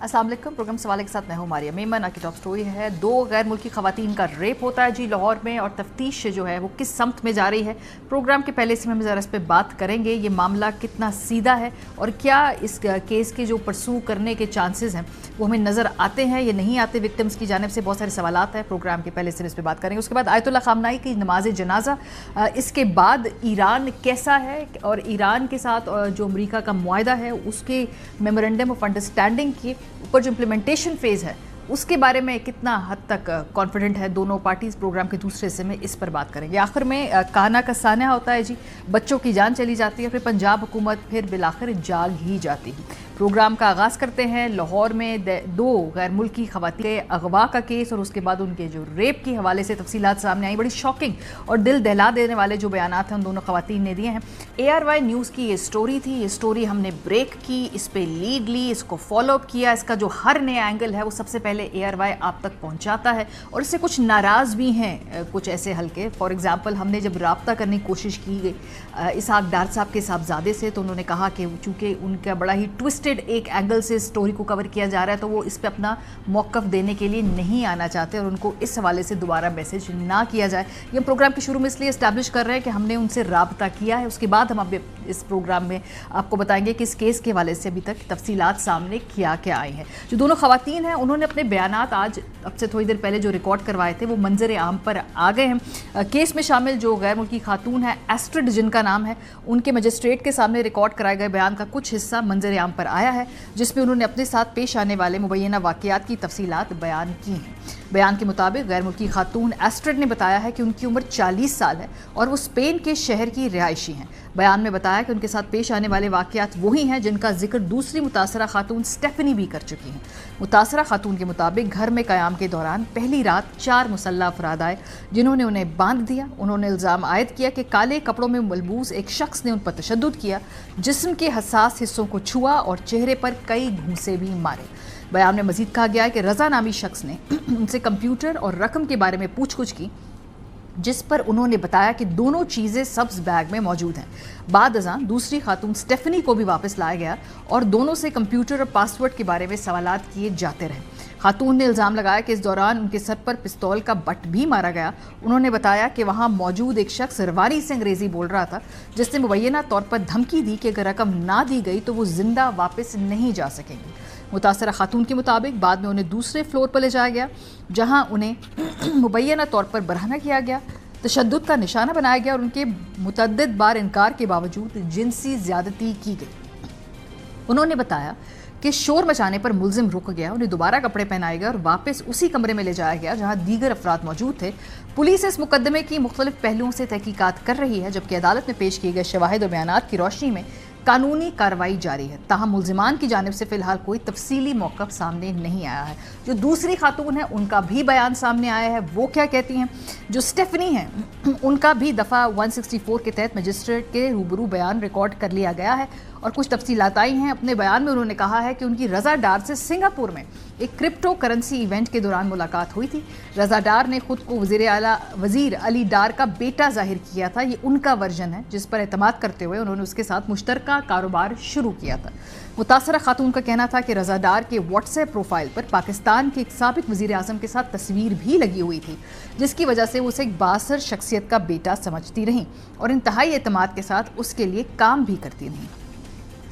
अस्सलाम वालेकुम। प्रोग्राम सवाल के साथ मैं हूँ मारिया मेमन। की टॉप स्टोरी है, 2 गैर मुल्की खवातीन का रेप होता है जी लाहौर में, और तफ्तीश जो है वो किस समत में जा रही है। प्रोग्राम के पहले से हम ज़रा इस पर बात करेंगे, ये मामला कितना सीधा है और क्या इस केस के जो परसू करने के चांसेस हैं वो हमें नज़र आते हैं या नहीं आते विक्टिम्स की जानिब से। बहुत सारे सवालात हैं, प्रोग्राम के पहले से इस पर बात करेंगे। उसके बाद आयतुल्लाह खामनाई की नमाज जनाजा, इसके बाद ईरान कैसा है और ईरान के साथ जो अमरीका का मुआहदा है उसके मेमोरेंडम ऑफ अंडरस्टैंडिंग के ऊपर जो इम्प्लीमेंटेशन फेज़ है उसके बारे में कितना हद तक कॉन्फिडेंट है दोनों पार्टीज़। प्रोग्राम के दूसरे हिस्से में इस पर बात करेंगे। आखिर में काना का सान्या होता है जी, बच्चों की जान चली जाती है, फिर पंजाब हुकूमत फिर बिलाखिर जाग ही जाती है। प्रोग्राम का आगाज़ करते हैं लाहौर में 2 गैर मुल्की खवातीन के अगवा का केस और उसके बाद उनके जो रेप के हवाले से तफसीलात सामने आई। बड़ी शॉकिंग और दिल दहला देने वाले जो बयानात हैं उन दोनों खवातीन ने दिए हैं। ARY न्यूज़ की ये स्टोरी थी, ये स्टोरी हमने ब्रेक की, इस पर लीड ली, इसको फॉलोअप किया। इसका जो हर नया एंगल है वो सबसे पहले ARY आप तक पहुँचाता है और इससे कुछ नाराज़ भी हैं कुछ ऐसे हल्के। फॉर एग्ज़ाम्पल हमने जब रब्ता करने की कोशिश की गई इसहाक डार साहब के साहबजादे से, तो उन्होंने कहा कि चूँकि उनका बड़ा ही ट्विस्टेड एक एंगल से स्टोरी को कवर किया जा रहा है तो वो इस पे अपना मौक़िफ़ देने के लिए नहीं आना चाहते और उनको इस हवाले से दोबारा मैसेज ना किया जाए। ये प्रोग्राम के शुरू में इसलिए इस्टेब्लिश कर रहे हैं कि हमने उनसे रब्ता किया है। उसके बाद हम अब इस प्रोग्राम में आपको बताएंगे कि इस केस के हवाले से अभी तक तफसीलात सामने क्या क्या आई हैं। जो दोनों खवातीन हैं उन्होंने अपने बयानात आज अब से थोड़ी देर पहले जो रिकॉर्ड करवाए थे वो मंजर आम पर आ गए हैं। केस में शामिल जो गैर मुल्की खातून है एस्ट्रिड जिनका नाम है, उनके मजिस्ट्रेट के सामने रिकॉर्ड कराए गए बयान का कुछ हिस्सा मंजर आम पर आया है जिसमें उन्होंने अपने साथ पेश आने वाले मुबैना वाक़यात की तफसीलात बयान की हैं। बयान के मुताबिक गैर मुल्की खातून एस्ट्रिड ने बताया है कि उनकी उम्र 40 साल है और वो स्पेन के शहर की रिहायशी हैं। बयान में बताया कि उनके साथ पेश आने वाले वाक़यात वही हैं जिनका जिक्र दूसरी मुतासरा खातून स्टेफनी भी कर चुकी हैं। मुतासरा खातून के मुताबिक घर में क़याम के दौरान पहली रात 4 मुसल्लह अफराद आए जिन्होंने उन्हें बांध दिया। उन्होंने इल्ज़ाम आयद किया कि काले कपड़ों में मलबूस एक शख्स ने उन पर तशद्दुद किया, जिस्म के हसास हिस्सों को छुआ और चेहरे पर कई घूंसे भी मारे। बयान में मजीद कहा गया है कि रज़ा नामी शख्स ने उनसे कंप्यूटर और रकम के बारे में पूछगछ की, जिस पर उन्होंने बताया कि दोनों चीज़ें सब्ज़ बैग में मौजूद हैं। बाद अज़ां दूसरी खातून स्टेफनी को भी वापस लाया गया और दोनों से कंप्यूटर और पासवर्ड के बारे में सवालात किए जाते रहे। खातून ने इल्ज़ाम लगाया कि इस दौरान उनके सर पर पिस्तौल का बट भी मारा गया। उन्होंने बताया कि वहाँ मौजूद एक शख्स रवानी से अंग्रेज़ी बोल रहा था जिसने मुबैना तौर पर धमकी दी कि अगर रकम ना दी गई तो वो जिंदा वापस नहीं जा सकेंगे। मुतासरा खातून के मुताबिक बाद में उन्हें दूसरे फ्लोर पर ले जाया गया जहाँ उन्हें मुबैना तौर पर बरहना किया गया, तशद्दुद का निशाना बनाया गया और उनके मुतअद्दिद बार इनकार के बावजूद जिनसी ज़्यादती की गई। उन्होंने बताया कि शोर मचाने पर मुलजिम रुक गया, उन्हें दोबारा कपड़े पहनाए गए और वापस उसी कमरे में ले जाया गया जहां दीगर अफराद मौजूद थे। पुलिस इस मुकदमे की मुख्तलिफ पहलुओं से तहकीकात कर रही है, जबकि अदालत में पेश किए गए शवाहिद और बयानात की रोशनी में कानूनी कार्रवाई जारी है। ताहम मुल्जिमान की जानिब से फ़िलहाल कोई तफसीली मौक़िफ़ सामने नहीं आया है। जो दूसरी खातून है उनका भी बयान सामने आया है, वो क्या कहती हैं। जो स्टेफनी हैं उनका भी दफ़ा 164 के तहत मजिस्ट्रेट के रूबरू बयान रिकॉर्ड कर लिया गया है और कुछ तफसीलात आई हैं। अपने बयान में उन्होंने कहा है कि उनकी रज़ा डार से सिंगापुर में एक क्रिप्टो करेंसी इवेंट के दौरान मुलाकात हुई थी। रज़ा डार ने खुद को वज़ीर अली डार का बेटा जाहिर किया था। ये उनका वर्जन है जिस पर एतमाद करते हुए उन्होंने उसके साथ मुश्तरका कारोबार शुरू किया था। मुतासरा खातून का कहना था कि रज़ा डार के व्हाट्सएप प्रोफाइल पर पाकिस्तान के एक साबिक वज़ीर आज़म के साथ तस्वीर भी लगी हुई थी, जिसकी वजह से वो उसे एक बासर शख्सियत का बेटा समझती रहीं और इंतहाई एतमाद के साथ उसके लिए काम भी करती रहीं।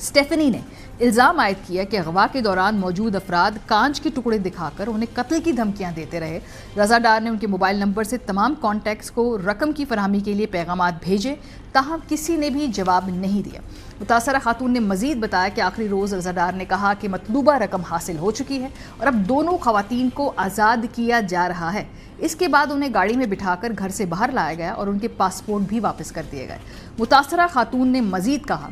स्टेफनी ने इल्ज़ाम आयद किया कि अगवा के दौरान मौजूद अफराद कांच के टुकड़े दिखाकर उन्हें कत्ल की धमकियां देते रहे। रज़ा डार ने उनके मोबाइल नंबर से तमाम कॉन्टैक्ट्स को रकम की फरहमी के लिए पैगामात भेजे, ताहम किसी ने भी जवाब नहीं दिया। मुतासरा खातून ने मजीद बताया कि आखिरी रोज़ रज़ा डार ने कहा कि मतलूबा रकम हासिल हो चुकी है और अब दोनों खवातीन को आज़ाद किया जा रहा है। इसके बाद उन्हें गाड़ी में बिठाकर घर से बाहर लाया गया और उनके पासपोर्ट भी वापस कर दिए गए। मुतासरा खातून ने मजीद कहा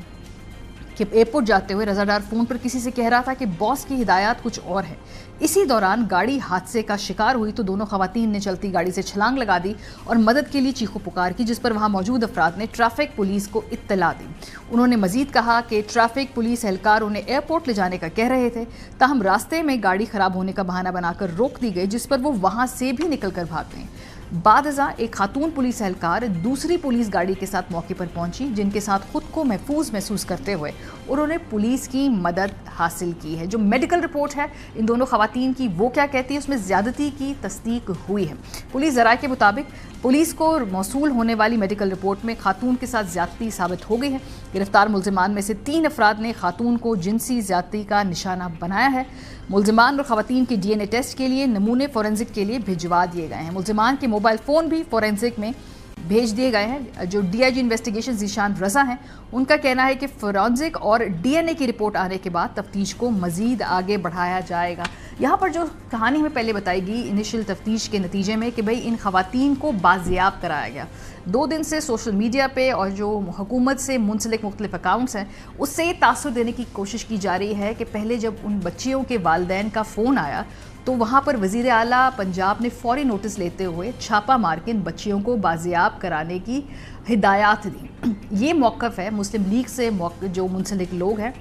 कि एयरपोर्ट जाते हुए रज़ा डार फ़ोन पर किसी से कह रहा था कि बॉस की हिदायत कुछ और है। इसी दौरान गाड़ी हादसे का शिकार हुई तो दोनों खवातीन ने चलती गाड़ी से छलांग लगा दी और मदद के लिए चीखो पुकार की, जिस पर वहां मौजूद अफराद ने ट्रैफिक पुलिस को इत्तला दी। उन्होंने मजीद कहा कि ट्रैफिक पुलिस एहलकार उन्हें एयरपोर्ट ले जाने का कह रहे थे, ताहम रास्ते में गाड़ी खराब होने का बहाना बनाकर रोक दी गई, जिस पर वो वहां से भी निकल कर भाग गए। बाद अज़ां एक खातून पुलिस एहलकार दूसरी पुलिस गाड़ी के साथ मौके पर पहुंची, जिनके साथ खुद को महफूज महसूस करते हुए उन्होंने पुलिस की मदद हासिल की है। जो मेडिकल रिपोर्ट है इन दोनों खवातीन की, वो क्या कहती है, उसमें ज़्यादती की तस्दीक हुई है। पुलिस ज़राए के मुताबिक पुलिस को मौसूल होने वाली मेडिकल रिपोर्ट में खातून के साथ ज़्यादती साबित हो गई है। गिरफ्तार मुल्जिमान में से 3 अफराद ने खातून को जिनसी ज़्यादती का निशाना बनाया है। मुल्जिमान और खवातीन के DNA टेस्ट के लिए नमूने फोरेंसिक के लिए भिजवा दिए गए हैं। मुल्जिमान के मोबाइल फ़ोन भी फोरेंसिक में भेज दिए गए हैं। जो DIG इन्वेस्टिगेशन ज़ीशान रज़ा हैं, उनका कहना है कि फोरेंसिक और DNA की रिपोर्ट आने के बाद तफ्तीश को मज़ीद आगे बढ़ाया जाएगा। यहाँ पर जो कहानी हमें पहले बताई गई इनिशियल तफ्तीश के नतीजे में कि भाई इन खवातीन को बाजियाब कराया गया। 2 दिन से सोशल मीडिया पे और जो हुकूमत से मुंसलिक मुख्तलिफ अकाउंट्स हैं, उससे ये तासुर देने की कोशिश की जा रही है कि पहले जब उन बच्चियों के वालिदैन का फ़ोन आया तो वहाँ पर वज़ीर आला पंजाब ने फ़ौरी नोटिस लेते हुए छापा मार के इन बच्चियों को बाजियाब कराने की हिदायत दी। ये मौक़िफ़ है मुस्लिम लीग से, जो मुंसलिक लोग हैं,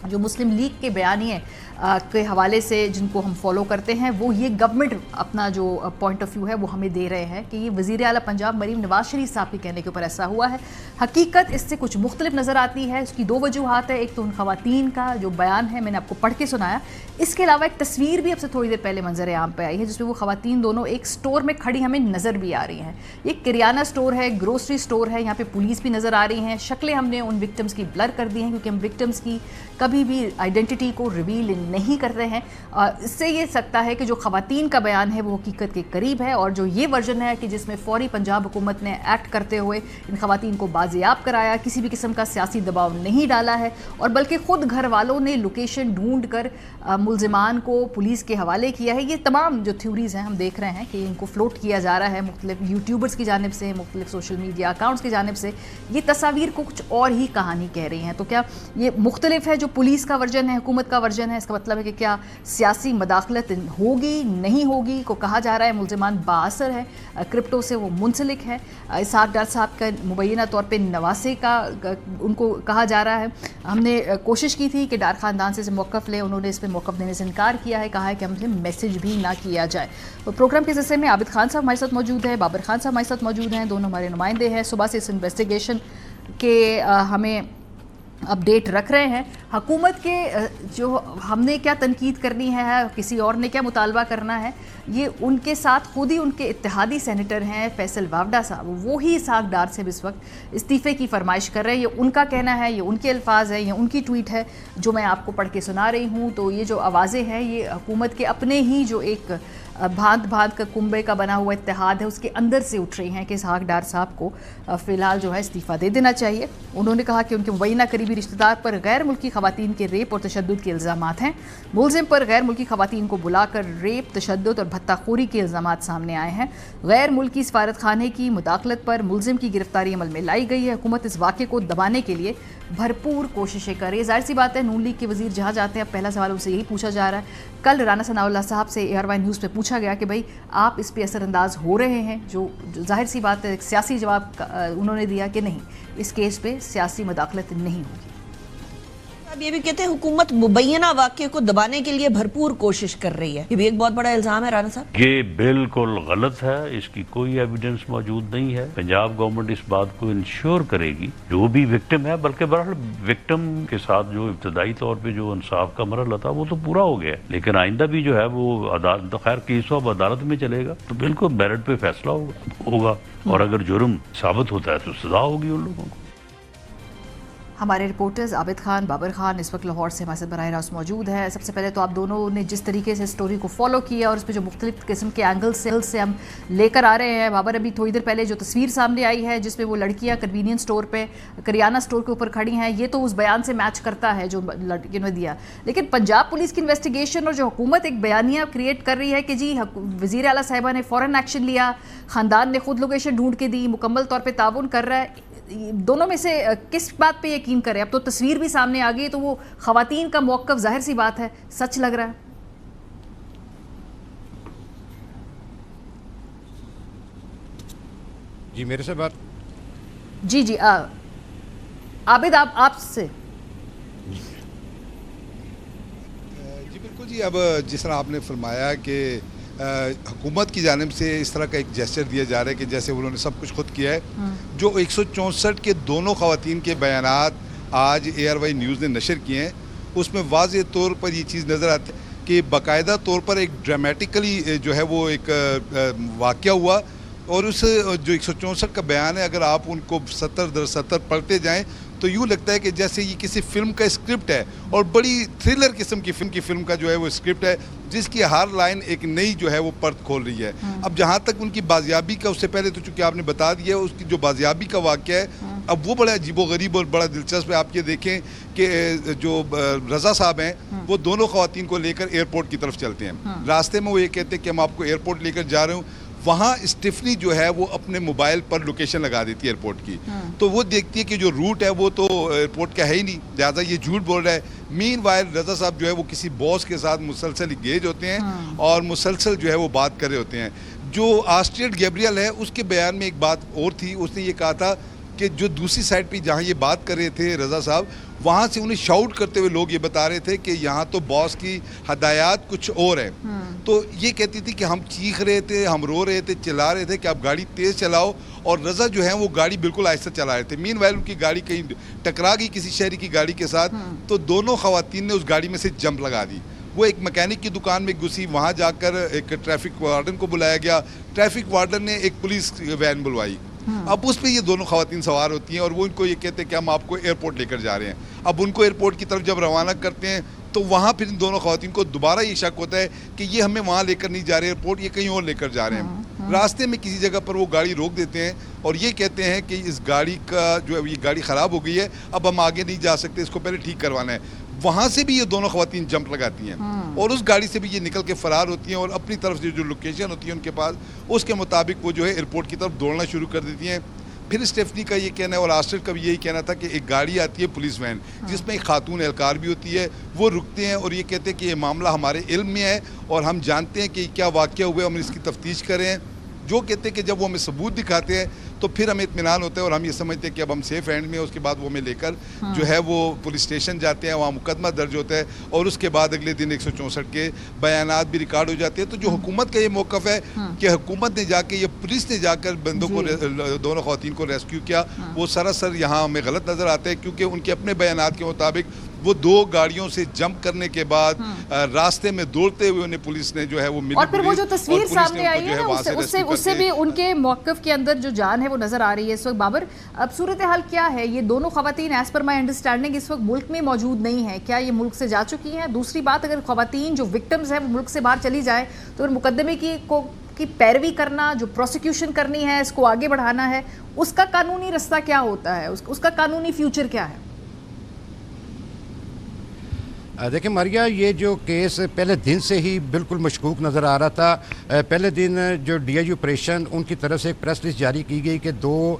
जो मुस्लिम लीग के बयानिए के हवाले से जिनको हम फॉलो करते हैं, वो ये गवर्नमेंट अपना जो पॉइंट ऑफ व्यू है वो हमें दे रहे हैं कि ये वज़ीर आला पंजाब मरीम नवाज शरीफ साहब के कहने के ऊपर ऐसा हुआ है। हकीकत इससे कुछ मुख्तलिफ नज़र आती है। उसकी 2 वजूहात है। एक तो उन खवातीन का जो बयान है मैंने आपको पढ़ के सुनाया, इसके अलावा एक तस्वीर भी अब से थोड़ी देर पहले मंजर आम पे आई है जिसमें वो खवातीन दोनों एक स्टोर में खड़ी हमें नज़र भी आ रही हैं। ये किराना स्टोर है, ग्रोसरी स्टोर है, यहाँ पे पुलिस भी नज़र आ रही हैं। शक्लें हमने उन विक्टिम्स की ब्लर कर दी हैं क्योंकि हम विक्टिम्स की कभी भी आइडेंटिटी को रिवील नहीं करते हैं। इससे ये सकता है कि जो खवातीन का बयान है वो हकीकत के करीब है, और जो ये वर्जन है कि जिसमें फौरी पंजाब हुकूमत ने एक्ट करते हुए इन खवातीन को बाजियाब कराया, किसी भी किस्म का सियासी दबाव नहीं डाला है, और बल्कि ख़ुद घर वालों ने लोकेशन ढूंढ कर मुल्जिमान को पुलिस के हवाले किया है। ये तमाम जो थ्योरीज़ हैं हम देख रहे हैं कि इनको फ्लोट किया जा रहा है मुख्तलिफ यूट्यूबर्स की जानिब से, मुख्तलिफ सोशल मीडिया अकाउंट्स की जानिब से। ये तस्वीर को कुछ और ही कहानी कह रही हैं। तो क्या ये मुख्तलिफ है जो पुलिस का वर्जन है, हुकूमत का वर्जन है? इसका मतलब है कि क्या सियासी मदाखलत होगी नहीं होगी को कहा जा रहा है। मुल्जिमान बाअसर है, क्रिप्टो से वो मुंसलिक है। इसहाक डार साहब का मुबैना तौर पे नवासे का उनको कहा जा रहा है। हमने कोशिश की थी कि डार ख़ानदान से मौक़िफ़ लें, उन्होंने इस पर मौक़िफ़ देने से इनकार किया है, कहा है कि हमसे मैसेज भी ना किया जाए। तो प्रोग्राम के हिस्से में आबिद खान साहब हमारे साथ मौजूद है, बाबर खान साहब हमारे साथ मौजूद हैं, दोनों हमारे नुमाइंदे हैं। सुबह से इस इन्वेस्टिगेशन के हमें अपडेट रख रहे हैं। हुकूमत के जो हमने क्या तनकीद करनी है, किसी और ने क्या मुतालबा करना है, ये उनके साथ खुद ही उनके इत्तेहादी सेनेटर हैं फैसल वावडा साहब, वो ही इसहाक डार से इस वक्त इस्तीफ़े की फरमाइश कर रहे हैं। ये उनका कहना है, ये उनके अल्फाज है, ये उनकी ट्वीट है जो मैं आपको पढ़ के सुना रही हूँ। तो ये जो आवाज़ें हैं ये हुकूमत के अपने ही जो एक भांत भांत का कुंबे का बना हुआ इत्तेहाद है उसके अंदर से उठ रही हैं कि इसहाक डार साहब को फ़िलहाल जो है इस्तीफ़ा दे देना चाहिए। उन्होंने कहा कि उनके मुबैना करीबी रिश्तेदार पर गैर मुल्की ख़वातीन के रेप और तशद्दुद के इल्ज़ामात हैं। मुलज़िम पर गैर मुल्की ख़वातीन को बुलाकर रेप, तशद्दुद और भत्ताखोरी के इल्ज़ामात सामने आए हैं। गैर मुल्की सफारत खाने की मुदाखलत पर मुलज़िम की गिरफ्तारी अमल में लाई गई है। हुकूमत इस वाक़े को दबाने के लिए भरपूर कोशिशें कर रही है। ज़ाहिर सी बात है, नून लीग के वज़ीर जहाँ जाते हैं अब पहला सवाल उनसे यही पूछा जा रहा है। कल राना सनाउल्लाह साहब से ARY न्यूज़ पे पूछा गया कि भाई आप इस पे असरअंदाज हो रहे हैं, जो ज़ाहिर सी बात है सियासी जवाब उन्होंने दिया कि नहीं, इस केस पे सियासी मदाखलत नहीं होगी। अब ये भी कहते हैं हुकूमत मुबैना वाक़े को दबाने के लिए भरपूर कोशिश कर रही है, ये भी एक बहुत बड़ा इल्जाम है राना साहब। ये बिल्कुल गलत है, इसकी कोई एविडेंस मौजूद नहीं है। पंजाब गवर्नमेंट इस बात को इंश्योर करेगी जो भी विक्टिम है, बल्कि बहरहाल विक्टिम के साथ जो इब्तदाई तौर पे जो इंसाफ का मरहला था वो तो पूरा हो गया है, लेकिन आइंदा भी जो है वो अदालत, तो खैर केस अब अदालत में चलेगा तो बिल्कुल मेरिट पे फैसला होगा और अगर जुर्म साबित होता है तो सजा होगी उन लोगों को। हमारे रिपोर्टर्स आबिद खान, बाबर खान इस वक्त लाहौर से हमारे साथ बराह रास्त मौजूद है। सबसे पहले तो आप दोनों ने जिस तरीके से स्टोरी को फॉलो किया और इस पर जो मुख्तलिफ किस्म के एंगल से हम लेकर आ रहे हैं। बाबर, अभी थोड़ी देर पहले जो तस्वीर सामने आई है जिसमें वो लड़कियां कन्वीनियंस स्टोर पे, करियाना स्टोर के ऊपर खड़ी हैं, ये तो उस बयान से मैच करता है जो लड़कियों ने दिया। लेकिन पंजाब पुलिस की इन्वेस्टिगेशन और जो हुकूमत एक बयानिया क्रिएट कर रही है कि जी वज़ीर आला साहिबा ने फ़ौरन एक्शन लिया, ख़ानदान ने खुद लोकेशन ढूंढ के दी, मुकम्मल तौर पर ताउन कर रहा है, दोनों में से किस बात पे यकीन करें? अब तो तस्वीर भी सामने आ गई तो वो खवातीन का मौक़िफ़ ज़ाहिर सी बात है सच लग रहा है। जी मेरे से बात जी आबिद आपसे जी बिल्कुल जी। अब जिस तरह आपने फरमाया कि حکومت کی جانب سے اس طرح کا ایک جیسچر دیا جا رہا ہے کہ جیسے انہوں نے سب کچھ خود کیا ہے. جو 164 کے دونوں خواتین کے بیانات آج ARY نیوز نے نشر کیے ہیں اس میں واضح طور پر یہ چیز نظر آتی ہے کہ باقاعدہ طور پر ایک ڈرامیٹیکلی جو ہے وہ ایک واقعہ ہوا, اور اس جو 164 کا بیان ہے اگر آپ ان کو 70 پڑھتے جائیں تو یوں لگتا ہے کہ جیسے یہ کسی فلم کا اسکرپٹ ہے, اور بڑی تھرلر قسم کی فلم کا جو ہے وہ اسکرپٹ ہے جس کی ہر لائن ایک نئی جو ہے وہ پرت کھول رہی ہے. اب جہاں تک ان کی بازیابی کا, اس سے پہلے تو چونکہ آپ نے بتا دیا ہے اس کی جو بازیابی کا واقعہ ہے, اب وہ بڑا عجیب و غریب اور بڑا دلچسپ ہے. آپ یہ دیکھیں کہ جو رضا صاحب ہیں وہ دونوں خواتین کو لے کر ایئرپورٹ کی طرف چلتے ہیں. راستے میں وہ یہ کہتے ہیں کہ ہم آپ کو ایئرپورٹ لے کر جا رہے ہوں. وہاں اسٹیفنی جو ہے وہ اپنے موبائل پر لوکیشن لگا دیتی ہے ایئرپورٹ کی, تو وہ دیکھتی ہے کہ جو روٹ ہے وہ تو ایئرپورٹ کا ہے ہی نہیں, لہٰذا یہ جھوٹ بول رہا ہے. مین وائل رضا صاحب جو ہے وہ کسی باس کے ساتھ مسلسل انگیج ہوتے ہیں اور مسلسل جو ہے وہ بات کر رہے ہوتے ہیں. جو آسٹریٹ گیبریل ہے اس کے بیان میں ایک بات اور تھی, اس نے یہ کہا تھا کہ جو دوسری سائڈ پہ جہاں یہ بات کر رہے تھے رضا صاحب, وہاں سے انہیں شاؤٹ کرتے ہوئے لوگ یہ بتا رہے تھے کہ یہاں تو باس کی ہدایات کچھ اور ہیں. تو یہ کہتی تھی کہ ہم چیخ رہے تھے, ہم رو رہے تھے, چلا رہے تھے کہ آپ گاڑی تیز چلاؤ, اور رضا جو ہے وہ گاڑی بالکل آہستہ چلا رہے تھے. مین وائل ان کی گاڑی کہیں ٹکرا گئی کسی شہری کی گاڑی کے ساتھ, تو دونوں خواتین نے اس گاڑی میں سے جمپ لگا دی. وہ ایک میکینک کی دکان میں گھسی, وہاں جا کر ایک ٹریفک وارڈن کو بلایا گیا, ٹریفک وارڈن نے ایک پولیس وین بلوائی. اب اس پہ یہ دونوں خواتین سوار ہوتی ہیں اور وہ ان کو یہ کہتے ہیں کہ ہم آپ کو ایئرپورٹ لے کر جا رہے ہیں. اب ان کو ایئرپورٹ کی طرف جب روانہ کرتے ہیں تو وہاں پھر ان دونوں خواتین کو دوبارہ یہ شک ہوتا ہے کہ یہ ہمیں وہاں لے کر نہیں جا رہے ایئرپورٹ, یہ کہیں اور لے کر جا رہے ہیں. راستے میں کسی جگہ پر وہ گاڑی روک دیتے ہیں اور یہ کہتے ہیں کہ اس گاڑی کا جو ہے یہ گاڑی خراب ہو گئی ہے, اب ہم آگے نہیں جا سکتے, اس کو پہلے ٹھیک کروانا ہے. وہاں سے بھی یہ دونوں خواتین جمپ لگاتی ہیں اور اس گاڑی سے بھی یہ نکل کے فرار ہوتی ہیں, اور اپنی طرف سے جو لوکیشن ہوتی ہے ان کے پاس اس کے مطابق وہ جو ہے ایئرپورٹ کی طرف دوڑنا شروع کر دیتی ہیں. پھر اسٹیفنی کا یہ کہنا ہے اور آسٹریٹ کا بھی یہی کہنا تھا کہ ایک گاڑی آتی ہے پولیس وین جس میں ایک خاتون اہلکار بھی ہوتی ہے, وہ رکتے ہیں اور یہ کہتے ہیں کہ یہ معاملہ ہمارے علم میں ہے اور ہم جانتے ہیں کہ کیا واقعہ ہوا ہے, ہم اس کی تفتیش کریں. جو کہتے ہیں کہ جب وہ ہمیں ثبوت دکھاتے ہیں تو پھر ہمیں اطمینان ہوتا ہے اور ہم یہ سمجھتے ہیں کہ اب ہم سیف ہینڈ میں. اس کے بعد وہ ہمیں لے کر جو ہے وہ پولیس اسٹیشن جاتے ہیں, وہاں مقدمہ درج ہوتا ہے اور اس کے بعد اگلے دن 164 کے بیانات بھی ریکارڈ ہو جاتے ہیں. تو جو حکومت کا یہ موقف ہے کہ حکومت نے جا کے, یہ پولیس نے جا کر بندوں کو, دونوں خواتین کو ریسکیو کیا, وہ سراسر یہاں ہمیں غلط نظر آتا ہے, کیونکہ ان کے اپنے بیانات کے مطابق وہ دو گاڑیوں سے جمپ کرنے کے بعد راستے میں دوڑتے ہوئے انہیں پولیس نے جو ہے وہ ملی, اور پھر وہ جو تصویر سامنے آئی ہے اس سے بھی ان کے موقف کے اندر جو جان ہے وہ نظر آ رہی ہے اس وقت. بابر, اب صورتحال کیا ہے؟ یہ دونوں خواتین ایز پر مائی انڈرسٹینڈنگ اس وقت ملک میں موجود نہیں ہیں, کیا یہ ملک سے جا چکی ہیں؟ دوسری بات, اگر خواتین جو وکٹمز ہیں وہ ملک سے باہر چلی جائیں تو پھر مقدمے کی پیروی کرنا, جو پروسیکیوشن کرنی ہے, اس کو آگے بڑھانا ہے, اس کا قانونی رستہ کیا ہوتا ہے, اس کا قانونی فیوچر کیا ہے؟ دیکھیں ماریا, یہ جو کیس پہلے دن سے ہی بالکل مشکوک نظر آ رہا تھا. پہلے دن جو ڈی آئی آپریشن ان کی طرف سے ایک پریس لسٹ جاری کی گئی کہ 2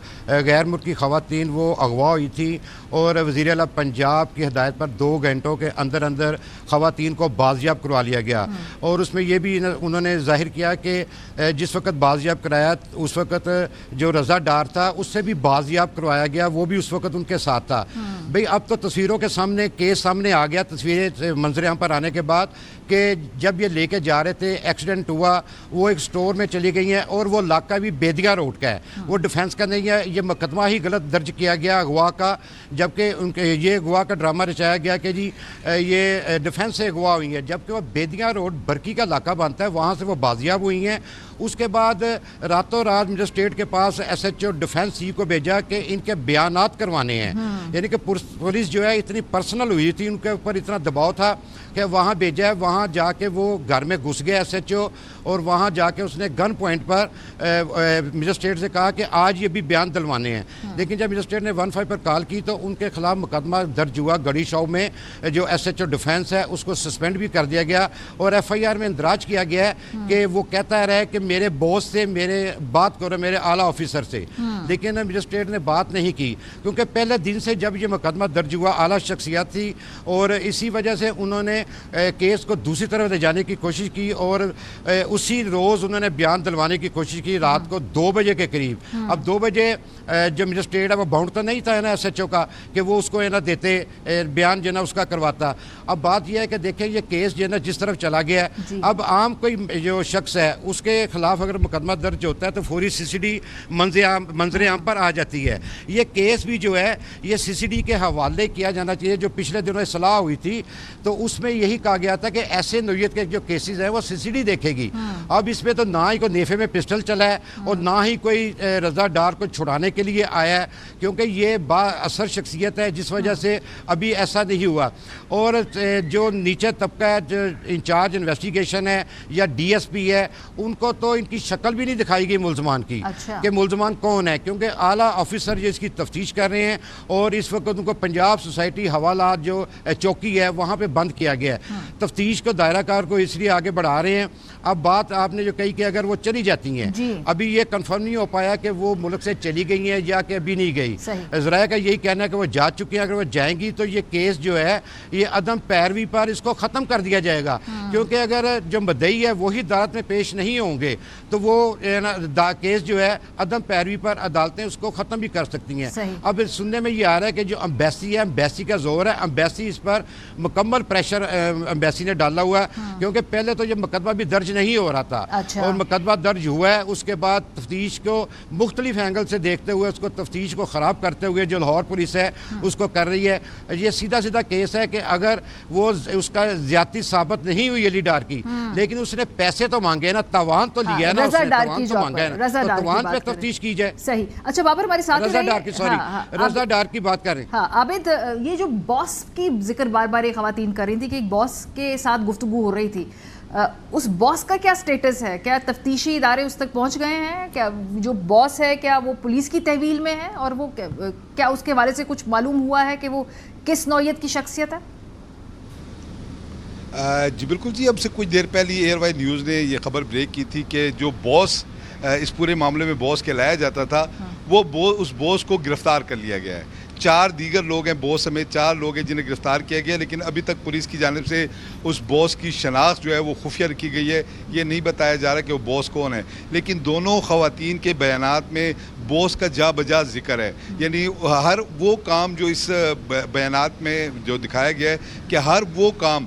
غیر ملکی خواتین وہ اغوا ہوئی تھی اور وزیر اعلیٰ پنجاب کی ہدایت پر 2 گھنٹوں کے اندر اندر خواتین کو بازیاب کروا لیا گیا. اور اس میں یہ بھی انہوں نے ظاہر کیا کہ جس وقت بازیاب کرایا اس وقت جو رضا ڈار تھا اس سے بھی بازیاب کروایا گیا, وہ بھی اس وقت ان کے ساتھ تھا. بھئی اب تو تصویروں کے سامنے کیس سامنے آ گیا, تصویریں منظر یہاں پر آنے کے بعد کہ جب یہ لے کے جا رہے تھے ایکسیڈنٹ ہوا, وہ ایک سٹور میں چلی گئی ہیں اور وہ علاقہ بھی بیدیا روڈ کا ہے, وہ ڈیفنس کا نہیں ہے. یہ مقدمہ ہی غلط درج کیا گیا اغوا کا, جبکہ ان کے یہ اغوا کا ڈرامہ رچایا گیا کہ جی یہ ڈیفنس سے اغوا ہوئی ہیں, جبکہ وہ بیدیا روڈ برکی کا علاقہ بنتا ہے, وہاں سے وہ بازیاب ہوئی ہیں. اس کے بعد راتوں رات مجسٹریٹ کے پاس ایس ایچ او ڈیفنس سی کو بھیجا کہ ان کے بیانات کروانے ہیں. یعنی کہ پولیس جو ہے اتنی پرسنل ہوئی تھی, ان کے اوپر اتنا دباؤ تھا کہ وہاں بھیجا ہے. وہاں جا کے وہ گھر میں گھس گیا ایس ایچ او, اور وہاں جا کے اس نے گن پوائنٹ پر مجسٹریٹ سے کہا کہ آج یہ بھی بیان دلوانے ہیں. لیکن جب مجسٹریٹ نے 15 پر کال کی تو ان کے خلاف مقدمہ درج ہوا گڑی شاؤ میں. جو ایس ایچ او ڈیفنس ہے اس کو سسپینڈ بھی کر دیا گیا اور ایف آئی آر میں اندراج کیا گیا ہے کہ وہ کہتا رہا کہ میرے باس سے میرے بات کرو, میرے اعلیٰ آفیسر سے. لیکن مجسٹریٹ نے بات نہیں کی کیونکہ پہلے دن سے جب یہ مقدمہ درج ہوا اعلیٰ شخصیت تھی, اور اسی وجہ سے انہوں نے کیس کو دوسری طرف لے جانے کی کوشش کی اور اسی روز انہوں نے بیان دلوانے کی کوشش کی رات کو 2 بجے کے قریب. اب 2 بجے جو مجسٹریٹ ہے وہ باؤنڈ تو نہیں تھا نا ایس ایچ او کا کہ وہ اس کو نا دیتے بیان جو نا اس کا کرواتا. اب بات یہ ہے کہ دیکھیں یہ کیس جو ہے نا جس طرف چلا گیا ہے, اب عام کوئی جو شخص ہے اس کے خلاف اگر مقدمہ درج ہوتا ہے تو فوری سی سی ڈی منظر عام پر آ جاتی ہے. یہ کیس بھی جو ہے یہ سی سی ڈی کے حوالے کیا جانا چاہیے. جو پچھلے دنوں اصلاح ہوئی تھی تو اس میں یہی کہا گیا تھا کہ ایسے نوعیت کے جو کیسز ہیں وہ سی سی ڈی دیکھے گی. اب اس میں تو نہ ہی کوئی نیفے میں پسٹل چلا ہے اور نہ ہی کوئی رضا ڈار کو چھڑانے کے لیے آیا ہے, کیونکہ یہ با اثر شخصیت ہے جس وجہ سے ابھی ایسا نہیں ہوا. اور جو نیچے طبقہ ہے جو انچارج انویسٹیگیشن ہے یا ڈی ایس پی ہے ان کو تو ان کی شکل بھی نہیں دکھائی گئی ملزمان کی کہ ملزمان کون ہے, کیونکہ اعلیٰ آفیسر جو اس کی تفتیش کر رہے ہیں اور اس وقت ان کو پنجاب سوسائٹی حوالات جو چوکی ہے وہاں پہ بند کیا گیا ہے. تفتیش کو دائرہ کار کو اس لیے آگے بڑھا رہے ہیں. اب بات آپ نے جو کہی کہ اگر وہ چلی جاتی ہیں ابھی یہ کنفرم نہیں ہو پایا کہ وہ ملک سے چلی گئی ہیں یا کہ ابھی نہیں گئی. ذرائع کا یہی کہنا ہے کہ وہ جا چکی ہیں. اگر وہ جائیں گی تو یہ کیس جو ہے یہ عدم پیروی پر اس کو ختم کر دیا جائے گا, کیونکہ اگر جو مدعی ہے وہی عدالت میں پیش نہیں ہوں گے تو وہ کیس جو ہے عدم پیروی پر عدالتیں اس کو ختم بھی کر سکتی ہیں. اب سننے میں یہ آ رہا ہے کہ جو امبیسی ہے امبیسی کا زور ہے, امبیسی اس پر مکمل پریشر امبیسی نے ڈالا ہوا ہے, کیونکہ پہلے تو یہ مقدمہ بھی درج نہیں ہو رہا تھا اور مقدمہ درج ہوا ہے. اس کے بعد تفتیش کو مختلف اینگل سے دیکھتے ہوئے اس کو تفتیش کو خراب کرتے ہوئے جو لاہور پولیس ہے اس کو کر رہی ہے. یہ سیدھا سیدھا کیس ہے کہ اگر وہ اس کا زیادتی ثابت نہیں ہوئی علی ڈار کی لیکن اس نے پیسے تو مانگے نا, تاوان تو لیا ہے نا, اس نے تاوان تو مانگا ہے نا, تو تاوان پہ تفتیش کی جائے. صحیح. اچھا بابر ہمارے ساتھ رضا ڈار کی رضا ڈار کی بات کر رہے ہیں. ہاں عابد, یہ جو باس کی ذکر بار بار یہ خواتین کر رہی تھی کہ ایک باس کے ساتھ گفتگو ہو رہی تھی, اس باس کا کیا سٹیٹس ہے؟ کیا تفتیشی ادارے اس تک پہنچ گئے ہیں؟ کیا جو باس ہے کیا وہ پولیس کی تحویل میں ہے اور وہ کیا اس کے بارے سے کچھ معلوم ہوا ہے کہ وہ کس نوعیت کی شخصیت ہے؟ جی بالکل جی, اب سے کچھ دیر پہلے ایئر وائی نیوز نے یہ خبر بریک کی تھی کہ جو باس اس پورے معاملے میں باس کہلایا جاتا تھا وہ اس باس کو گرفتار کر لیا گیا ہے. 4 دیگر لوگ ہیں, باس سمیت 4 لوگ ہیں جنہیں گرفتار کیا گیا, لیکن ابھی تک پولیس کی جانب سے اس باس کی شناخت جو ہے وہ خفیہ رکھی گئی ہے. یہ نہیں بتایا جا رہا کہ وہ باس کون ہے, لیکن دونوں خواتین کے بیانات میں باس کا جا بجا ذکر ہے. یعنی ہر وہ کام جو اس بیانات میں جو دکھایا گیا ہے کہ ہر وہ کام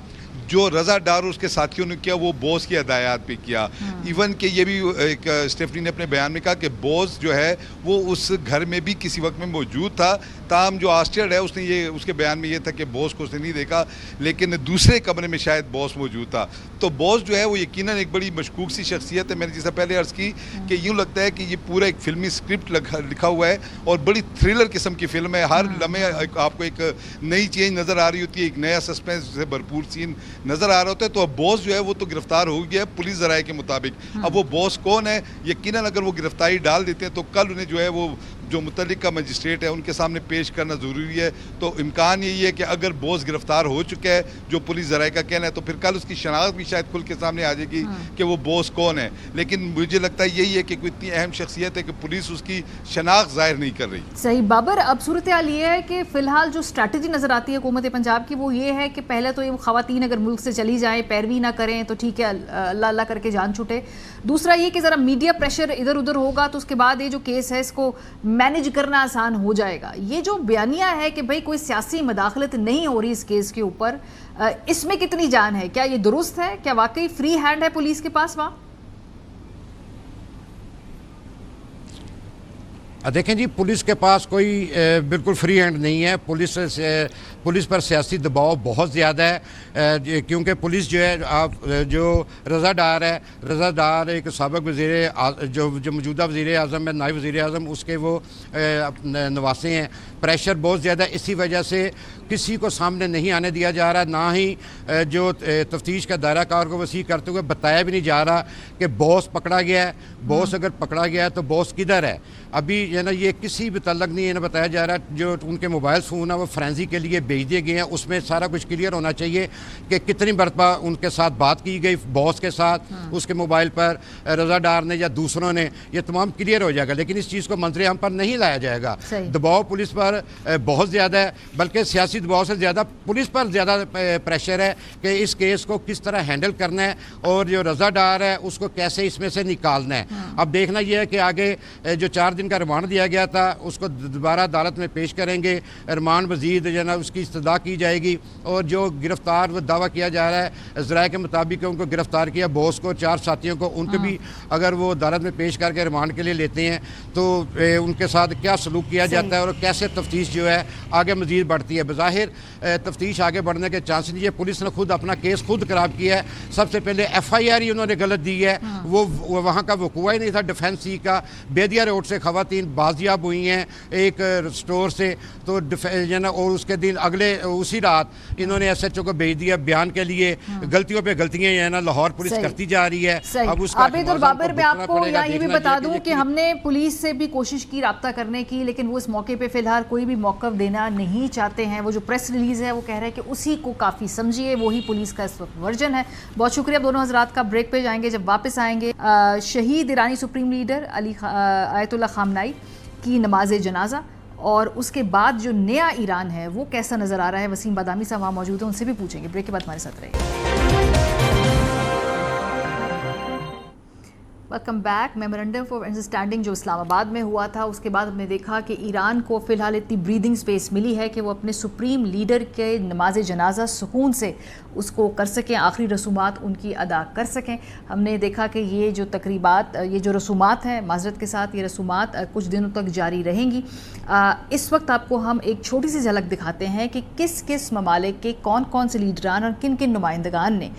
جو رضا ڈار اور اس کے ساتھیوں نے کیا وہ باس کی ہدایات پہ کیا. ایون کہ یہ بھی ایک اسٹیفنی نے اپنے بیان میں کہا کہ باس جو ہے وہ اس گھر میں بھی کسی وقت میں موجود تھا, تاہم جو آسٹریڈ ہے اس نے یہ اس کے بیان میں یہ تھا کہ باس کو اس نے نہیں دیکھا لیکن دوسرے کمرے میں شاید باس موجود تھا. تو باس جو ہے وہ یقیناً ایک بڑی مشکوک سی شخصیت ہے. میں نے جیسا پہلے عرض کی کہ یوں لگتا ہے کہ یہ پورا ایک فلمی اسکرپٹ لکھا ہوا ہے اور بڑی تھرلر قسم کی فلم ہے. ہر لمحے آپ کو ایک نئی چینج نظر آ رہی ہوتی ہے, ایک نیا سسپینس سے بھرپور سین نظر آ رہا ہوتا ہے. تو اب باس جو ہے وہ تو گرفتار ہو گیا ہے پولیس ذرائع کے مطابق. اب وہ باس کون ہے, یقیناً اگر وہ گرفتاری ڈال دیتے ہیں تو کل انہیں جو ہے وہ جو متعلقہ مجسٹریٹ ہے ان کے سامنے پیش کرنا ضروری ہے. تو امکان یہی ہے کہ اگر باس گرفتار ہو چکا ہے جو پولیس ذرائع کا کہنا ہے تو پھر کل اس کی شناخت بھی شاید کھل کے سامنے آ جائے گی کہ وہ باس کون ہے. لیکن مجھے لگتا ہے یہی ہے کہ کوئی اتنی اہم شخصیت ہے کہ پولیس اس کی شناخت ظاہر نہیں کر رہی. صحیح. بابر, اب صورتحال یہ ہے کہ فی الحال جو اسٹریٹجی نظر آتی ہے حکومت پنجاب کی وہ یہ ہے کہ پہلے تو یہ خواتین اگر ملک سے چلی جائیں, پیروی نہ کریں تو ٹھیک ہے, اللہ اللہ کر کے جان چھوٹے. دوسرا یہ کہ ذرا میڈیا پریشر ادھر ادھر ہوگا تو اس کے بعد یہ جو کیس ہے اس کو مینج کرنا آسان ہو جائے گا. یہ جو بیانیہ ہے کہ بھئی کوئی سیاسی مداخلت نہیں ہو رہی اس کیس کے اوپر, اس میں کتنی جان ہے؟ کیا یہ درست ہے؟ کیا واقعی فری ہینڈ ہے پولیس کے پاس وہاں؟ دیکھیں جی, پولیس کے پاس کوئی بالکل فری ہینڈ نہیں ہے. پولیس پر سیاسی دباؤ بہت زیادہ ہے, کیونکہ پولیس جو ہے آپ جو رضا ڈار ہے, رضا ڈار ایک سابق وزیر جو موجودہ وزیر اعظم ہے, نائب وزیر اعظم, اس کے وہ نواسے ہیں. پریشر بہت زیادہ ہے, اسی وجہ سے کسی کو سامنے نہیں آنے دیا جا رہا, نہ ہی جو تفتیش کا دائرہ کار کو وسیع کرتے ہوئے بتایا بھی نہیں جا رہا کہ باس پکڑا گیا ہے. باس اگر پکڑا گیا ہے تو باس کدھر ہے؟ ابھی یہ کسی بھی تعلق نہیں ہے بتایا جا رہا. جو ان کے موبائل فون ہے وہ فرینزی کے لیے بھیج دیے گئے ہیں اس میں سارا کچھ کلیئر ہونا چاہیے کہ کتنی مرتبہ ان کے ساتھ بات کی گئی باس کے ساتھ اس کے موبائل پر رضا ڈار نے یا دوسروں نے, یہ تمام کلیئر ہو جائے گا. لیکن اس چیز کو منظر عام پر نہیں لایا جائے گا. دباؤ پولیس پر بہت زیادہ ہے, بلکہ سیاسی دباؤ سے زیادہ پولیس پر زیادہ پریشر ہے کہ اس کیس کو کس طرح ہینڈل کرنا ہے اور جو رضا ڈار ہے اس کو کیسے اس میں سے نکالنا ہے. اب دیکھنا یہ ہے کہ آگے جو 4 دن کا ریمانڈ دیا گیا تھا اس کو دوبارہ عدالت میں پیش کریں گے, ریمانڈ مزید جو ہے نا اس کی استدعا کی جائے گی, اور جو گرفتار وہ دعویٰ کیا جا رہا ہے ذرائع کے مطابق ان کو گرفتار کیا, باس کو 4 ساتھیوں کو, ان کو بھی اگر وہ عدالت میں پیش کر کے ریمانڈ کے لیے لیتے ہیں تو ان کے ساتھ کیا سلوک کیا جاتا ہے اور کیسے تفتیش جو ہے آگے مزید بڑھتی ہے. بظاہر تفتیش آگے بڑھنے کے چانس نہیں ہے. پولیس نے خود اپنا کیس خود خراب کیا ہے. سب سے پہلے FIR ہی انہوں نے غلط دی ہے, وہ وہاں کا وقوع ہی نہیں تھا ڈیفینس سی کا. بیدیا روڈ سے خواتین بازیاب ہوئی ہیں ایک سٹور سے, تو اور اس کے دن اسی رات انہوں نے SHO کو بھیج دیا بیان کے لیے. غلطیوں پہ غلطیاں جو ہے نا لاہور پولیس کرتی جا رہی ہے. اب اس عابد اور بابر, میں آپ کو یہ بھی بتا دوں کہ ہم نے پولیس سے بھی کوشش کی رابطہ کرنے کی, لیکن وہ اس موقع پہ فی الحال کوئی بھی موقف دینا نہیں چاہتے ہیں. وہ جو پریس ریلیز ہے وہ کہہ رہے ہیں کہ اسی کو کافی سمجھیے, وہی پولیس کا اس وقت ورژن ہے. بہت شکریہ دونوں حضرات کا. بریک پہ جائیں گے, جب واپس آئیں گے شہید ایرانی سپریم لیڈر آیت اللہ خامنائی کی نماز جنازہ اور اس کے بعد جو نیا ایران ہے وہ کیسا نظر آ رہا ہے. وسیم بادامی صاحب وہاں موجود ہیں, ان سے بھی پوچھیں گے. بریک کے بعد ہمارے ساتھ رہیے. Welcome back. Memorandum of understanding جو اسلام آباد میں ہوا تھا, اس کے بعد ہم نے دیکھا کہ ایران کو فی الحال اتنی بریدنگ سپیس ملی ہے کہ وہ اپنے سپریم لیڈر کے نماز جنازہ سکون سے اس کو کر سکیں, آخری رسومات ان کی ادا کر سکیں. ہم نے دیکھا کہ یہ جو تقریبات, یہ جو رسومات ہیں, معذرت کے ساتھ یہ رسومات کچھ دنوں تک جاری رہیں گی. اس وقت آپ کو ہم ایک چھوٹی سی جھلک دکھاتے ہیں کہ کس کس ممالک کے کون کون سے لیڈران اور کن کن نمائندگان نے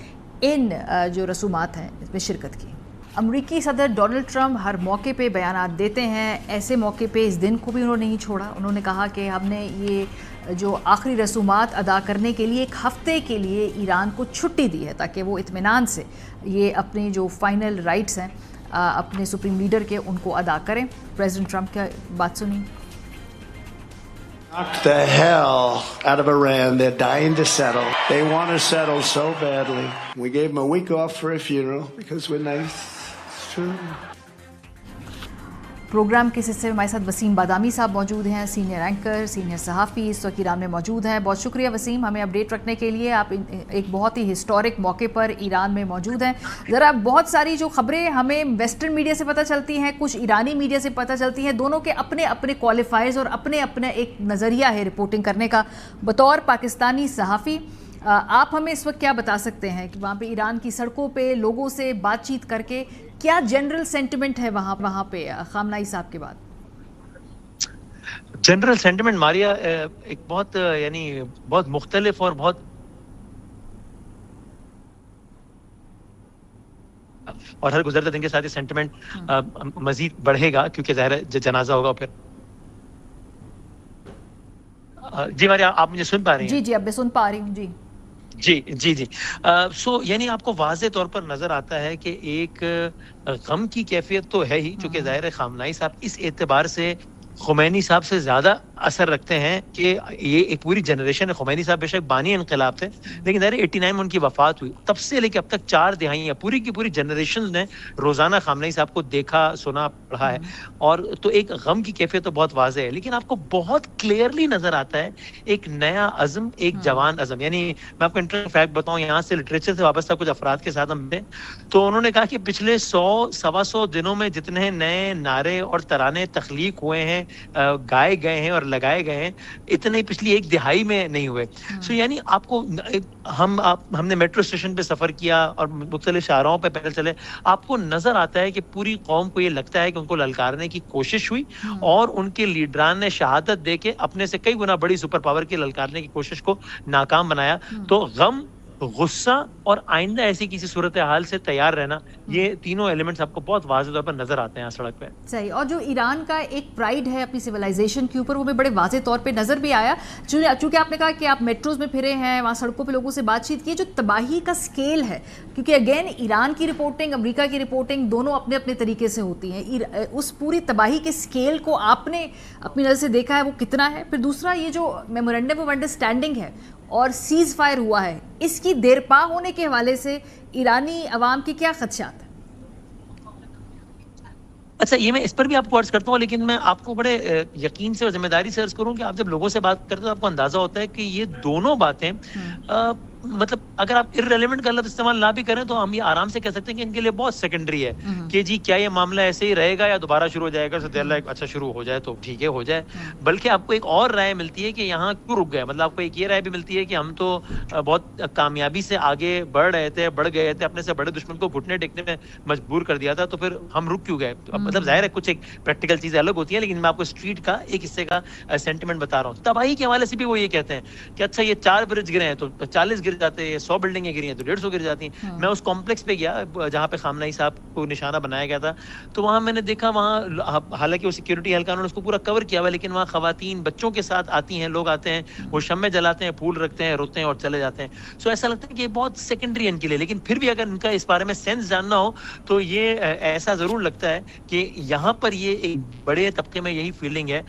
ان جو رسومات ہیں اس میں شرکت کی. امریکی صدر ڈونلڈ ٹرمپ ہر موقع پہ بیانات دیتے ہیں. ایسے موقع پہ اس دن کو بھی انہوں نے نہیں چھوڑا. انہوں نے کہا کہ ہم نے یہ جو آخری رسومات ادا کرنے کے لیے 1 ہفتے کے لیے ایران کو چھٹی دی ہے تاکہ وہ اطمینان سے یہ اپنے جو فائنل رائٹس ہیں اپنے سپریم لیڈر کے ان کو ادا کریں. پریزیڈنٹ ٹرمپ کی بات سنیں. Knock the hell out of Iran. They're dying to settle. They want to settle so badly. We gave them a week off for a funeral because we're nice. It's true. Programme کے حصے میں ہمارے ساتھ وسیم بادامی صاحب موجود ہیں, senior anchor, senior صحافی اس وقت ایران میں موجود ہیں. بہت شکریہ وسیم ہمیں اپڈیٹ رکھنے کے لیے. آپ ایک بہت ہی ہسٹورک موقع پر ایران میں موجود ہیں. ذرا بہت ساری جو خبریں ہمیں ویسٹرن میڈیا سے پتہ چلتی ہیں, کچھ ایرانی میڈیا سے پتہ چلتی ہیں, دونوں کے اپنے اپنے کوالیفائرز اور اپنے اپنے ایک نظریہ ہے رپورٹنگ کرنے کا. بطور پاکستانی صحافی آپ ہمیں اس وقت کیا بتا سکتے ہیں کہ وہاں پہ ایران کی سڑکوں پہ لوگوں سے بات چیت کر کے کیا جنرل سینٹیمنٹ ہے وہاں پہ خامنائی صاحب کے بعد؟ جنرل سینٹیمنٹ ماریا ایک بہت یعنی بہت مختلف اور بہت اور ہر گزرتے دن کے ساتھ یہ سینٹیمنٹ مزید بڑھے گا کیونکہ ظاہر ہے جنازہ ہوگا. پھر جی ماریا آپ مجھے سن پا رہی ہیں؟ جی اب میں سن پا رہی ہوں. جی سو یعنی آپ کو واضح طور پر نظر آتا ہے کہ ایک غم کی کیفیت تو ہے ہی, چونکہ ظاہر ہے خامنائی صاحب اس اعتبار سے خمینی صاحب سے زیادہ اثر رکھتے ہیں کہ یہ ایک پوری جنریشن ہے. خمینی صاحب بے شک بانی انقلاب تھے, لیکن ظاہر 89 میں ان کی وفات ہوئی. تب سے لے کے اب تک 4 دہائیاں پوری کی پوری جنریشن نے روزانہ خامنئی صاحب کو دیکھا, سنا, پڑھا ہے. اور تو ایک غم کی کیفیت تو بہت واضح ہے, لیکن آپ کو بہت کلیئرلی نظر آتا ہے ایک نیا عزم, ایک جوان عزم. یعنی میں آپ کو انٹرسٹنگ فیکٹ بتاؤں, یہاں سے لٹریچر سے وابستہ کچھ افراد کے ساتھ ہم تھے, تو انہوں نے کہا کہ پچھلے 100-125 دنوں میں جتنے نئے نعرے اور ترانے تخلیق ہوئے ہیں, گائے گئے ہیں اور لگائے گئے ہیں, اتنے پچھلی 1 دہائی میں نہیں ہوئے. سو یعنی آپ کو ہم نے میٹرو اسٹیشن پہ سفر کیا اور مختلف شاہراہوں پہ پیدل چلے, آپ کو نظر آتا ہے کہ پوری قوم کو یہ لگتا ہے کہ ان کو للکارنے کی کوشش ہوئی اور ان کے لیڈران نے شہادت دے کے اپنے سے کئی گنا بڑی سپر پاور کے للکارنے کی کوشش کو ناکام بنایا. تو غم غصہ اور آئندہ ایسی کسی صورتحال سے تیار رہنا، یہ تینوں ایلیمنٹس آپ کو بہت واضح طور پر نظر آتے ہیں سڑک پہ. صحیح. اور جو ایران کا ایک پرائیڈ ہے اپنی سویلائزیشن کے اوپر، وہ بھی بڑے واضح طور پہ نظر بھی آیا. چونکہ آپ نے کہا کہ آپ میٹروز میں پھرے ہیں، وہاں سڑکوں پہ لوگوں سے بات چیت کی، جو تباہی کا سکیل ہے، کیونکہ اگین ایران کی رپورٹنگ، امریکہ کی رپورٹنگ دونوں اپنے اپنے طریقے سے ہوتی ہیں. اس پوری تباہی کے سکیل کو آپ نے اپنی نظر سے دیکھا ہے، وہ کتنا ہے؟ پھر دوسرا، یہ جو میمورینڈم آف انڈرسٹینڈنگ ہے اور سیز فائر ہوا ہے، اس کی دیر پا ہونے کے حوالے سے ایرانی عوام کے کیا خدشات ہیں؟ اچھا، یہ میں اس پر بھی آپ کو عرض کرتا ہوں، لیکن میں آپ کو بڑے یقین سے اور ذمہ داری سے عرض کروں کہ آپ جب لوگوں سے بات کرتے ہیں تو آپ کو اندازہ ہوتا ہے کہ یہ دونوں باتیں مطلب اگر آپ ارریلیونٹ کا لفظ استعمال نہ بھی کریں تو ہم یہ آرام سے کہہ سکتے ہیں کہ ان کے لیے بہت سیکنڈری ہے کہ جی کیا یہ معاملہ ایسے ہی رہے گا یا دوبارہ شروع ہو جائے گا. صدی اللہ اچھا شروع ہو جائے تو ٹھیک ہے، ہو جائے. بلکہ آپ کو ایک اور رائے ملتی ہے کہ یہاں کیوں رک گئے. مطلب آپ کو ایک یہ رائے بھی ملتی ہے کہ ہم تو بہت کامیابی سے آگے بڑھ گئے تھے، اپنے سے بڑے دشمن کو گھٹنے ٹیکنے میں مجبور کر دیا تھا، تو پھر ہم رک کیوں گئے. مطلب ظاہر ہے کچھ ایک پریکٹیکل چیزیں الگ ہوتی ہیں، لیکن میں آپ کو اسٹریٹ کا ایک حصے کا سینٹیمنٹ بتا رہا ہوں. تباہی کے حوالے سے بھی وہ یہ کہتے ہیں کہ اچھا یہ 4 برج گرے ہیں تو 40 گر جاتے ہیں، 100 بلڈنگیں گری ہیں تو 150 گر جاتی ہیں. میں اس کمپلیکس پہ گیا جہاں پہ خامنہ ای صاحب کو نشانہ بنایا گیا تھا، تو وہاں میں نے دیکھا، وہاں حالانکہ وہ سیکیورٹی اہلکار انہوں نے اس کو پورا کور کیا ہوا، لیکن وہاں خواتین بچوں کے ساتھ آتی ہیں، لوگ آتے ہیں، وہ شمع جلاتے ہیں، پھول رکھتے ہیں، روتے ہیں اور چلے جاتے ہیں. سو ایسا لگتا ہے کہ یہ بہت سیکنڈری ان کے لیے. لیکن پھر بھی اگر ان کا اس بارے میں سینس جاننا ہو تو یہ ایسا ضرور لگتا ہے کہ یہاں پر یہ ایک بڑے طبقے میں یہی فیلنگ ہے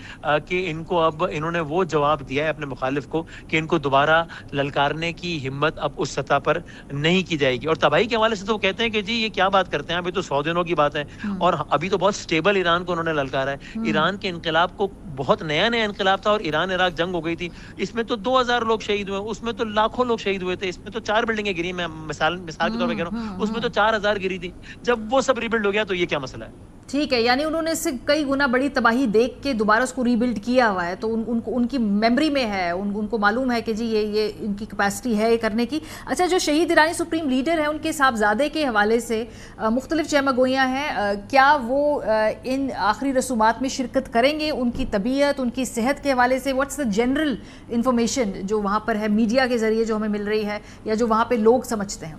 کہ ان کو اب انہوں نے وہ جواب دیا ہے اپنے مخالف کو کہ ان کو دوبارہ للکارنے کی ہمت اب اس سطح پر نہیں کی جائے گی. اور تباہی کے حوالے سے تو وہ کہتے ہیں کہ جی یہ کیا بات کرتے ہیں، ابھی تو 100 دنوں کی بات ہے اور ابھی تو بہت سٹیبل ایران کو انہوں نے للکارا ہے. ایران کے انقلاب کو بہت نیا انقلاب تھا اور ایران عراق جنگ ہو گئی تھی، اس میں تو 2000 لوگ شہید ہوئے، اس میں تو لاکھوں لوگ شہید ہوئے تھے، اس میں تو 4 بلڈنگیں گری، میں مثال کے طور پہ کہہ رہا ہوں، اس میں تو 4000 گری تھی. جب وہ سب ریبلڈ ہو گیا تو یہ کیا مسئلہ ہے؟ ٹھیک ہے، یعنی انہوں نے اس سے کئی گنا بڑی تباہی دیکھ کے دوبارہ اس کو ری بلڈ کیا ہوا ہے، تو ان کی میموری میں ہے، ان کو معلوم ہے کہ جی یہ ان کی کیپیسٹی ہے یہ کرنے کی. اچھا، جو شہید ایرانی سپریم لیڈر ہیں ان کے صاحبزادے کے حوالے سے مختلف چہمہ گوئیاں ہیں، کیا وہ ان آخری رسومات میں شرکت کریں گے؟ ان کی طبیعت، ان کی صحت کے حوالے سے واٹس دا جنرل انفارمیشن جو وہاں پر ہے میڈیا کے ذریعے جو ہمیں مل رہی ہے یا جو وہاں پہ لوگ سمجھتے ہیں؟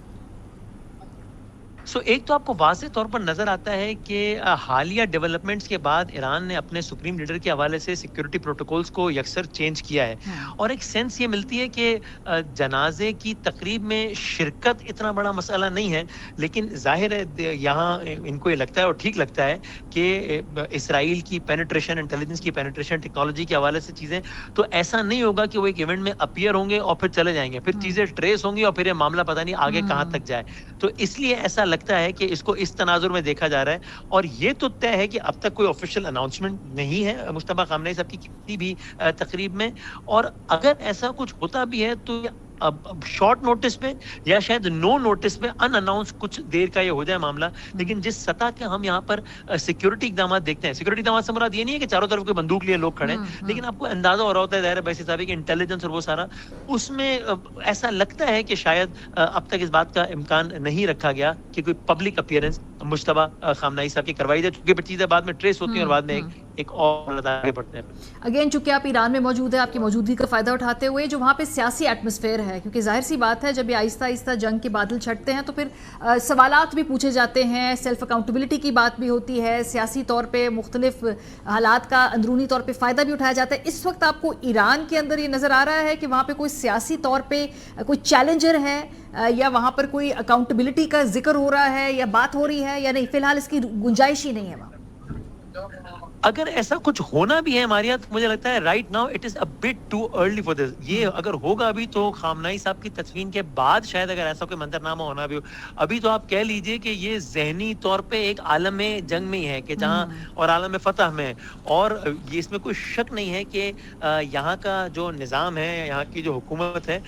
ایک تو آپ کو واضح طور پر نظر آتا ہے کہ حالیہ ڈیولپمنٹس کے بعد ایران نے اپنے سپریم لیڈر کے حوالے سے سیکیورٹی پروٹوکولز کو یکسر چینج کیا ہے، اور ایک سینس یہ ملتی ہے کہ جنازے کی تقریب میں شرکت اتنا بڑا مسئلہ نہیں ہے. لیکن ظاہر ہے یہاں ان کو یہ لگتا ہے اور ٹھیک لگتا ہے کہ اسرائیل کی پینیٹریشن، انٹیلیجنس کی پینیٹریشن، ٹیکنالوجی کے حوالے سے چیزیں، تو ایسا نہیں ہوگا کہ وہ ایک ایونٹ میں اپیئر ہوں گے اور پھر چلے جائیں گے، پھر چیزیں ٹریس ہوں گی اور پھر یہ معاملہ پتہ نہیں آگے کہاں تک جائے. تو اس لیے ایسا لگتا ہے کہ اس کو اس تناظر میں دیکھا جا رہا ہے. اور یہ تو طے ہے کہ اب تک کوئی آفیشیل اناؤنسمنٹ نہیں ہے مجتبیٰ خامنہ ای صاحب کی کسی بھی تقریب میں، اور اگر ایسا کچھ ہوتا بھی ہے تو اب شارٹ نوٹس پہ یا شاید نو نوٹس پہ ان اناؤنس کچھ دیر کا یہ ہو جائے معاملہ. لیکن جس سطح کے ہم یہاں پر سیکیورٹی اقدامات دیکھتے ہیں، سیکیورٹی اقدامات سے مراد یہ نہیں ہے کہ چاروں طرف کوئی بندوق لیے لوگ کھڑے ہیں، لیکن آپ کو اندازہ ہو رہا ہوتا ہے ظاہر بحث صاحب کہ انٹیلیجنس اور وہ سارا، اس میں ایسا لگتا ہے کہ شاید اب تک اس بات کا امکان نہیں رکھا گیا کہ کوئی پبلک اپیئرنس مجتبیٰ خامنہ ای صاحب کی کروائی جائے، چونکہ چیزیں بعد میں ٹریس ہوتی ہیں اور بعد میں ایک اور آگے بڑھتے ہیں. اگین چونکہ آپ ایران میں موجود ہیں، آپ کی موجودگی کا فائدہ اٹھاتے ہوئے جو وہاں پہ سیاسی ایٹماسفیئر ہے، کیونکہ ظاہر سی بات ہے جب یہ آہستہ آہستہ جنگ کے بادل چھٹتے ہیں تو پھر سوالات بھی پوچھے جاتے ہیں، سیلف اکاؤنٹیبلٹی کی بات بھی ہوتی ہے، سیاسی طور پہ مختلف حالات کا اندرونی طور پہ فائدہ بھی اٹھایا جاتا ہے. اس وقت آپ کو ایران کے اندر یہ نظر آ رہا ہے کہ وہاں پہ کوئی سیاسی طور پہ کوئی چیلنجر ہے یا وہاں پر کوئی اکاؤنٹیبلٹی کا ذکر ہو رہا ہے یا بات ہو رہی ہے یا نہیں؟ فی الحال اس کی گنجائش ہی نہیں ہے وہاں. اگر ایسا کچھ ہونا بھی ہے ہمارے یہاں، مجھے لگتا ہے right now it is a bit too early for this. یہ اگر ہوگا ابھی تو خامنہ ای صاحب کی تدفین کے بعد شاید اگر ایسا کوئی منظرنامہ ہونا بھی ہو. ابھی تو آپ کہہ لیجئے کہ یہ ذہنی طور پہ ایک عالم جنگ میں ہی ہے کہ جہاں اور عالم فتح میں، اور یہ اس میں کوئی شک نہیں ہے کہ یہاں کا جو نظام ہے، یہاں کی جو حکومت ہے،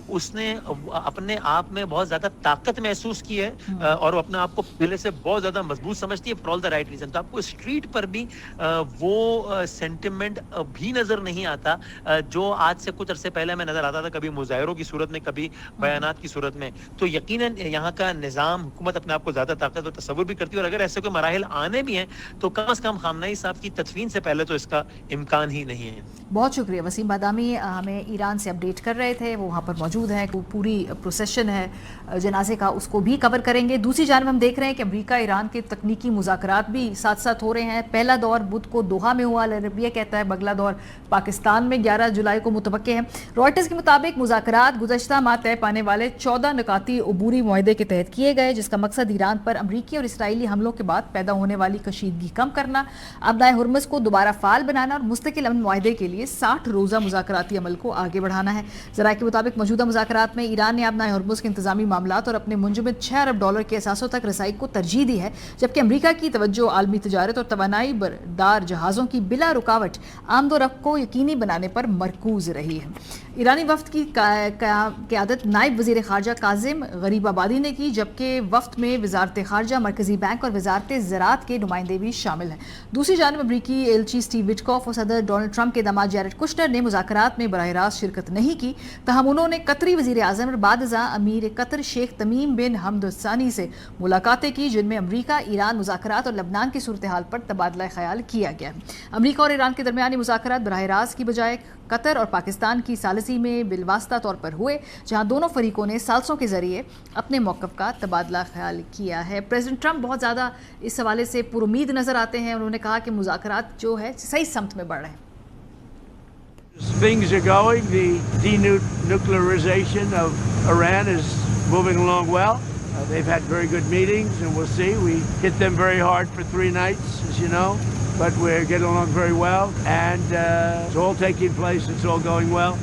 اس نے اپنے آپ میں بہت زیادہ طاقت محسوس کی ہے اور وہ اپنے آپ کو پہلے سے بہت زیادہ مضبوط سمجھتی ہے for all the right reason. تو آپ کو اسٹریٹ پر بھی وہ سینٹیمنٹ بھی نظر نہیں آتا جو آج سے کچھ عرصے پہلے میں نظر آتا تھا، کبھی مظاہروں کی صورت میں، کبھی بیانات کی صورت میں. تو یقیناً یہاں کا نظام، حکومت اپنے آپ کو زیادہ طاقت اور تصور بھی کرتی ہے، اور اگر ایسے کوئی مراحل آنے بھی ہیں تو کم از کم خامنہ ای صاحب کی تدفین سے پہلے تو اس کا امکان ہی نہیں ہے. बहुत शुक्रिया वसीम बादामी, हमें ईरान से अपडेट कर रहे थे, वो वहाँ पर मौजूद हैं, पूरी प्रोसेशन है जनाजे का, उसको भी कवर करेंगे। दूसरी जानब हम देख रहे हैं कि अमेरिका ईरान के तकनीकी मुज़ाकरात भी साथ साथ हो रहे हैं। पहला दौर बुध को दोहा में हुआ, अरबिया कहता है अगला दौर पाकिस्तान में 11 जुलाई को मुतवक्के हैं। रॉयटर्स के मुताबिक मुज़ाकरात गुज़श्ता माह तय पाने वाले 14 निकाती अबूरी मुआहदे के तहत किए गए, जिसका मकसद ईरान पर अमरीकी और इसराइली हमलों के बाद पैदा होने वाली कशीदगी कम करना, अपना हुर्मुज़ को दोबारा फाल बनाना और मुस्तकिल अमन मुआहदे के लिए 60 रोज़ा मुज़ाकराती अमल को आगे बढ़ाना है। ज़राए के मुताबिक मौजूदा मुज़ाकरात में ईरान ने अपना हुर्मुज़ के इंतज़ामी मामलात और अपने मुंजमद $6 अरब के असासों तक रसाई को तरजीह दी है, जबकि अमरीका की तवज्जो आलमी तजारत और तवानाई बरदार जहाज़ों की बिला रुकावट आमदोरफ्त को यकीनी बनाने पर मरकूज रही है। ईरानी वफ्द की क़यादत नायब वज़ीर ख़ारजा काज़िम गरीबाबादी ने की, जबकि वफ्द में वज़ारत ख़ारजा, मरकज़ी बैंक और वज़ारत ज़राअत के नुमाइंदे भी शामिल हैं। दूसरी जानब अमरीकी एलची स्टीव विटकॉफ और सदर डोनाल्ड ट्रंप के दामाद जैरेड कुश्नर ने मुज़ाकरात में बराह रास्त शिरकत नहीं की, तहम उन्होंने कतरी वज़ीर आज़म और बादज़ा अमीर कतर शेख तमीम बिन हमद अल सानी से मुलाकातें की, जिनमें अमरीका ईरान मुज़ाकरात और लबनान की सूरत हाल पर तबादला ख्याल किया गया। अमरीका और ईरान के दरमियानी मुज़ाकरात बराह रास्त की बजाय कतर और पाकिस्तान की सालसी में बिलवास्ता तौर पर हुए, जहां दोनों फरीकों ने सालसों के जरिए अपने मौक़िफ़ का तबादला ख्याल किया है। प्रेसिडेंट ट्रंप बहुत ज़्यादा इस हवाले से पुरुमीद नज़र आते हैं। उन्होंने कहा कि मुज़ाकरात जो है सही समत में बढ़ रहे हैं। Things are going. The denuclearization of Iran is moving along well. They've had very good meetings, and we'll see. We hit them very hard for 3 nights, as you know, but we're getting along very well, and it's all taking place. It's all going well.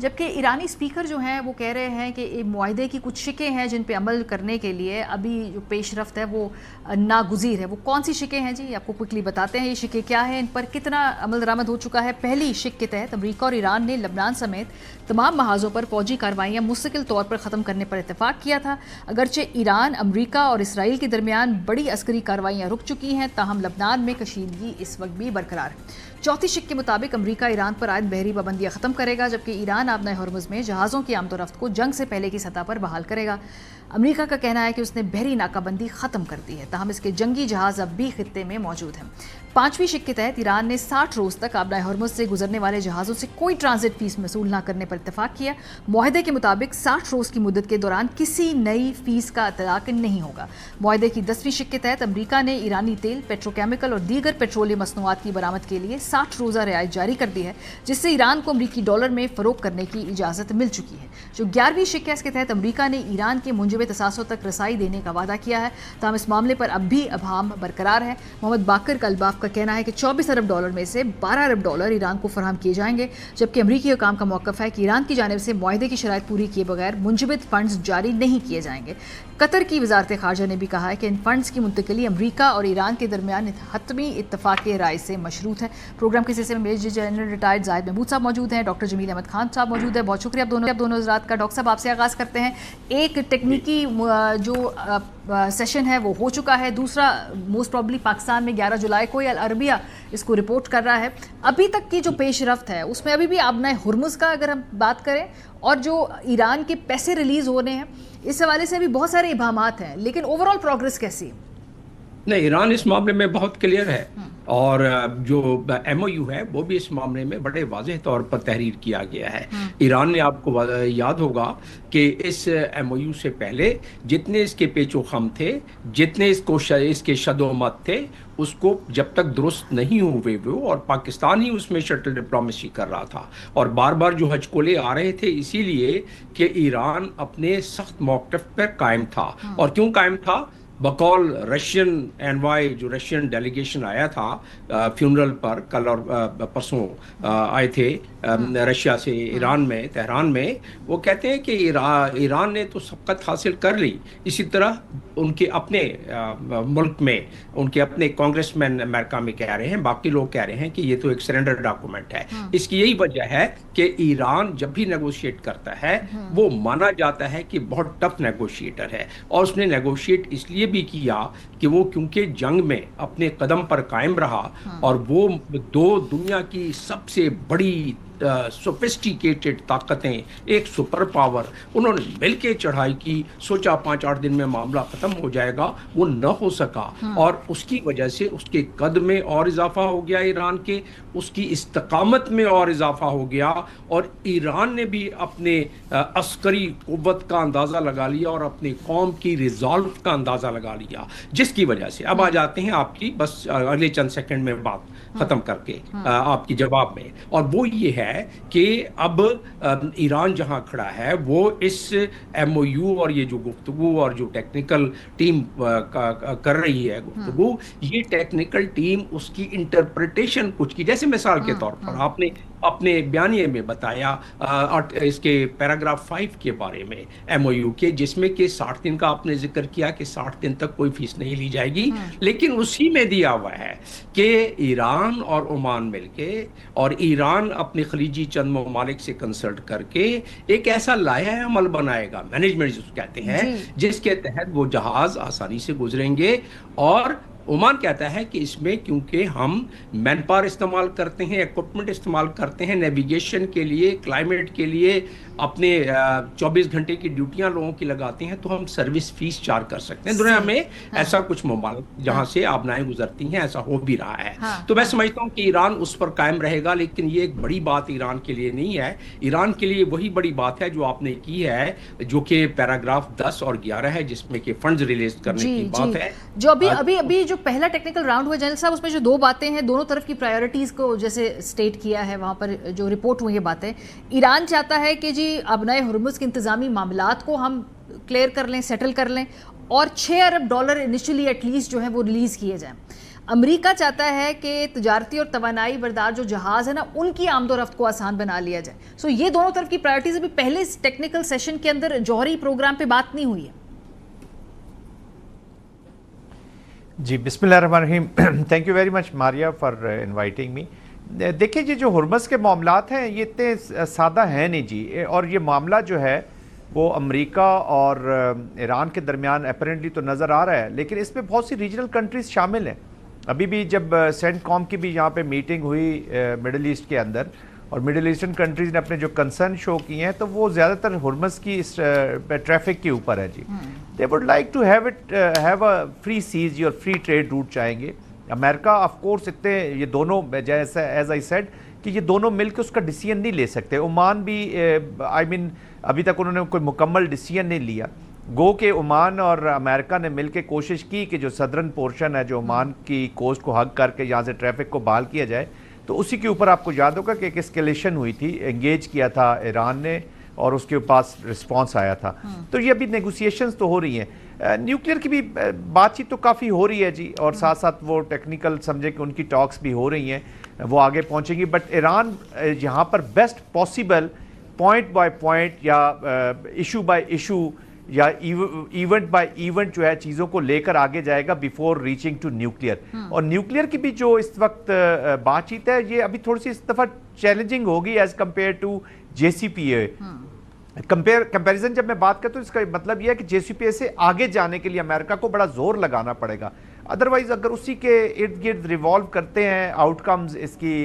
जबकि ईरानी speaker जो हैं वो कह रहे हैं कि मुआहदे की कुछ शिकें हैं जिन पे अमल करने के लिए अभी जो पेशरफ्त है वो नागुज़ीर है। वो कौन सी शिकें हैं जी, आपको क्विकली बताते हैं। ये शिकें क्या हैं, इन पर कितना अमल दरामद हो चुका है। पहली शिक के तहत अमरीका और ईरान ने लबनान समेत तमाम महाजों पर फौजी कार्रवाइयाँ मुस्तकिल तौर पर ख़त्म करने पर इत्तेफाक किया था। अगरचे ईरान, अमरीका और इसराइल के दरमियान बड़ी अस्करी कार्रवाइयाँ रुक चुकी हैं, ताहम लबनान में कशीदगी इस वक्त भी बरकरार है। चौथी शिक के मुताबिक अमरीका ईरान पर आयद बहरी पाबंदियाँ ख़त्म करेगा, जबकि ईरान अपने हुर्मुज़ में जहाज़ों की आमदोरफ्त को जंग से पहले की सतह पर बहाल करेगा। अमरीका का कहना है कि उसने बहरी नाकाबंदी ख़त्म कर दी है, ताहम इसके जंगी जहाज़ अब भी खित्ते में मौजूद हैं। पाँचवीं शिक के तहत ईरान ने 60 रोज़ तक अपना हुर्मुज़ से गुजरने वाले जहाज़ों से कोई ट्रांजिट फ़ीस वसूल न करने पर इत्तेफाक किया। मुआहदे के मुताबिक 60 रोज़ की मुद्दत के दौरान किसी नई फ़ीस का इतलाक़ नहीं होगा। मुआहदे की 10वीं शिक के तहत अमरीका ने ईरानी तेल, पेट्रोकेमिकल और दीगर पेट्रोलियम मसनूआत की बरामद के लिए 60 रोज़ा रियायत जारी कर दी है, जिससे ईरान को अमरीकी डॉलर में फ़रोग़ करने की इजाज़त मिल चुकी है। जो 11वीं शिक है, इसके तहत अमरीका ने ईरान के मुंजमद असासों तक रसाई देने का वादा किया है, ताहम इस मामले पर अब भी अभाम बरकरार है। मोहम्मद बाकर कलबाफ का कहना है कि $24 अरब में से $12 अरब ईरान को फराहम किए जाएंगे, जबकि अमरीकी हुकाम का मौक़िफ़ है कि ईरान की जानिब से मुआहदे की शराइत पूरी किए बगैर मुंजमद फ़ंड्स जारी नहीं किए जाएंगे। कतर की वज़ारत ख़ारजा ने भी कहा है कि इन फ़ंड्स की मुंतकिली अमरीका और ईरान के दरमियान हतमी इत्तफ़ाक़ राय से मशरूत है। प्रोग्राम के सिलसिले में major general retired Zahid Mahmood साहब मौजूद हैं, डॉक्टर जमील अहमद खान साहब मौजूद है। बहुत शुक्रिया आप दोनों हज़रात का। डॉक्टर साहब आपसे आगाज़ करते हैं। एक टेक्निकी जो सेशन है वो हो चुका है, दूसरा मोस्ट प्रॉब्ली पाकिस्तान में 11 जुलाई को या अरबिया इसको रिपोर्ट कर रहा है। अभी तक की जो पेशरफ्त है उसमें अभी भी अपना हुर्मुज़ का अगर हम बात करें और जो ईरान के पैसे रिलीज़ हो रहे हैं, इस हवाले से अभी बहुत सारे इबामात हैं, लेकिन ओवरऑल प्रोग्रेस कैसी है? नहीं, ईरान इस मामले में बहुत क्लियर है और जो MOU है वो भी इस मामले में बड़े वाज़ेह तौर पर तहरीर किया गया है। ईरान ने, आपको याद होगा कि इस MOU से पहले जितने इसके पेचो खम थे, जितने इसके शदोमत थे, उसको जब तक दुरुस्त नहीं हुए वो, और पाकिस्तान ही उसमें शटल डिप्लोमेसी कर रहा था और बार बार जो हचकोले आ रहे थे इसीलिए कि ईरान अपने सख्त मौक़िफ़ पर कायम था। और क्यों कायम था? बकौल रशियन एनवाई, जो रशियन डेलीगेशन आया था फ्यूनरल पर, कल और परसों आए थे रशिया से ईरान में, तेहरान में, वो कहते हैं कि ईरान ने तो सबकत हासिल कर ली। इसी तरह उनके अपने मुल्क में उनके अपने कांग्रेसमैन अमेरिका में कह रहे हैं, बाकी लोग कह रहे हैं कि ये तो एक सरेंडर डॉक्यूमेंट है। इसकी यही वजह है कि ईरान जब भी नेगोशिएट करता है वो माना जाता है कि बहुत टफ नेगोशिएटर है, और उसने नेगोशिएट इसलिए भी किया कि वो क्योंकि जंग में अपने कदम पर कायम रहा और वो दो दुनिया की सबसे बड़ी सोफिस्टिकेटेड ताकतें, एक सुपर पावर, उन्होंने मिल के चढ़ाई की, सोचा 5-8 दिन में मामला ख़त्म हो जाएगा, वो न हो सका और उसकी वजह से उसके कद में और इजाफा हो गया ईरान के, उसकी इस्तकामत में और इजाफा हो गया और ईरान ने भी अपने अस्करी कुव्वत का अंदाज़ा लगा लिया और अपनी कौम की रिजॉल्व का अंदाज़ा लगा लिया, जिसकी वजह से अब आ जाते हैं आपकी बस अगले चंद सेकंड में बात ख़त्म करके आपकी जवाब में, और वो ये है कि अब ईरान जहाँ खड़ा है वो इस MOU और ये जो गुफ्तगू और जो टेक्निकल टीम कर रही है गुफ्तगू, ये टेक्निकल टीम उसकी इंटरप्रिटेशन कुछ की, जैसे मिसाल के तौर पर आपने अपने बयानिए में बताया इसके पैराग्राफ 5 के बारे में MOU के, जिसमें कि 60 दिन का आपने जिक्र किया कि 60 दिन तक कोई फीस नहीं ली जाएगी, लेकिन उसी में दिया हुआ है कि ईरान और ओमान मिलके और ईरान अपने खलीजी चंद ममालिक से कंसल्ट करके एक ऐसा लाया अमल बनाएगा, मैनेजमेंट जिसको कहते हैं, जिसके तहत वो जहाज आसानी से गुजरेंगे। और ओमान कहता है कि इसमें क्योंकि हम मैन पावर इस्तेमाल करते हैं, इक्विपमेंट इस्तेमाल करते हैं नेविगेशन के लिए, क्लाइमेट के लिए, अपने 24 घंटे की ड्यूटियां लोगों की लगाते हैं, तो हम सर्विस फीस चार्ज कर सकते हैं। दुनिया में ऐसा कुछ ममालिक जहां से आबनाएं गुजरती हैं ऐसा हो भी रहा है। तो मैं समझता हूं कि ईरान उस पर कायम रहेगा, लेकिन ये एक बड़ी बात ईरान के लिए नहीं है। ईरान के लिए वही बड़ी बात है जो आपने की है, जो कि पैराग्राफ 10 और 11 है, जिसमें कि फंड्स रिलीज करने की बात है। जो अभी जो पहला टेक्निकल राउंड हुआ जनरल साहब, उसमें जो 2 बातें हैं, दोनों तरफ की प्रायोरिटीज को जैसे स्टेट किया है, वहां पर जो रिपोर्ट हुई है बातें, ईरान चाहता है कि जी अबनाए हुर्मुज़ के इंतजामी मामलात को हम क्लियर कर लें, सेटल कर लें, और $6 अरब इनिशियली एटलीस्ट जो है वो रिलीज़ किए जाएं। अमेरिका चाहता है कि तजारती और तवानाई बरदार जो जहाज़ है ना, उनकी आमदोरफ्त को आसान बना लिया जाए। सो ये दोनों तरफ की प्रायोरिटीज अभी पहले इस टेक्निकल सेशन के अंदर जौहरी प्रोग्राम पे बात नहीं हुई है। जी बिस्मिल्लाहिर्रहमानिर्रहीम, thank you very much Maria for inviting me. देखिए जी, जो हुर्मुज़ के मामलात हैं ये इतने सादा हैं नहीं जी, और ये मामला जो है वो अमेरिका और ईरान के दरमियान अपेरेंटली तो नज़र आ रहा है, लेकिन इसमें बहुत सी रीजनल कंट्रीज़ शामिल हैं। अभी भी जब सेंटकॉम की भी यहाँ पे मीटिंग हुई मिडल ईस्ट के अंदर, और मिडल ईस्टर्न कंट्रीज़ ने अपने जो कंसर्न शो किए हैं, तो वो ज़्यादातर हुर्मुज़ की इस ट्रैफिक के ऊपर है जी। They would like to have a free seas और फ्री ट्रेड रूट चाहेंगे। अमेरिका ऑफ कोर्स इतने, ये दोनों जैसा एज आई सेड कि ये दोनों मिलकर उसका डिसीजन नहीं ले सकते। ओमान भी अभी तक उन्होंने कोई मुकम्मल डिसीजन नहीं लिया। गो के ओमान और अमेरिका ने मिलकर कोशिश की कि जो सदर्न पोर्शन है, जो ओमान की कोस्ट को हग करके यहाँ से ट्रैफिक को बहाल किया जाए, तो उसी के ऊपर आपको याद होगा कि एक एस्केलेशन हुई थी, एंगेज किया था ईरान ने और उसके पास रिस्पांस आया था। तो ये अभी नेगोशिएशंस तो हो रही हैं, न्यूक्लियर की भी बातचीत तो काफ़ी हो रही है जी, और साथ साथ वो टेक्निकल समझे कि उनकी टॉक्स भी हो रही हैं, वो आगे पहुंचेंगी। बट ईरान यहाँ पर best possible point by point या इशू बाय इशू या इवेंट बाय इवेंट जो है चीज़ों को लेकर आगे जाएगा बिफोर रीचिंग टू न्यूक्लियर। और न्यूक्लियर की भी जो इस वक्त बातचीत है, ये अभी थोड़ी सी इस दफ़ा चैलेंजिंग होगी as compared to JCPOA। Comparison जब मैं बात करता हूँ, इसका मतलब यह है कि JCPOA से आगे जाने के लिए अमेरिका को बड़ा जोर लगाना पड़ेगा। अदरवाइज अगर उसी के इर्द गिर्द रिवॉल्व करते हैं आउटकम्स इसकी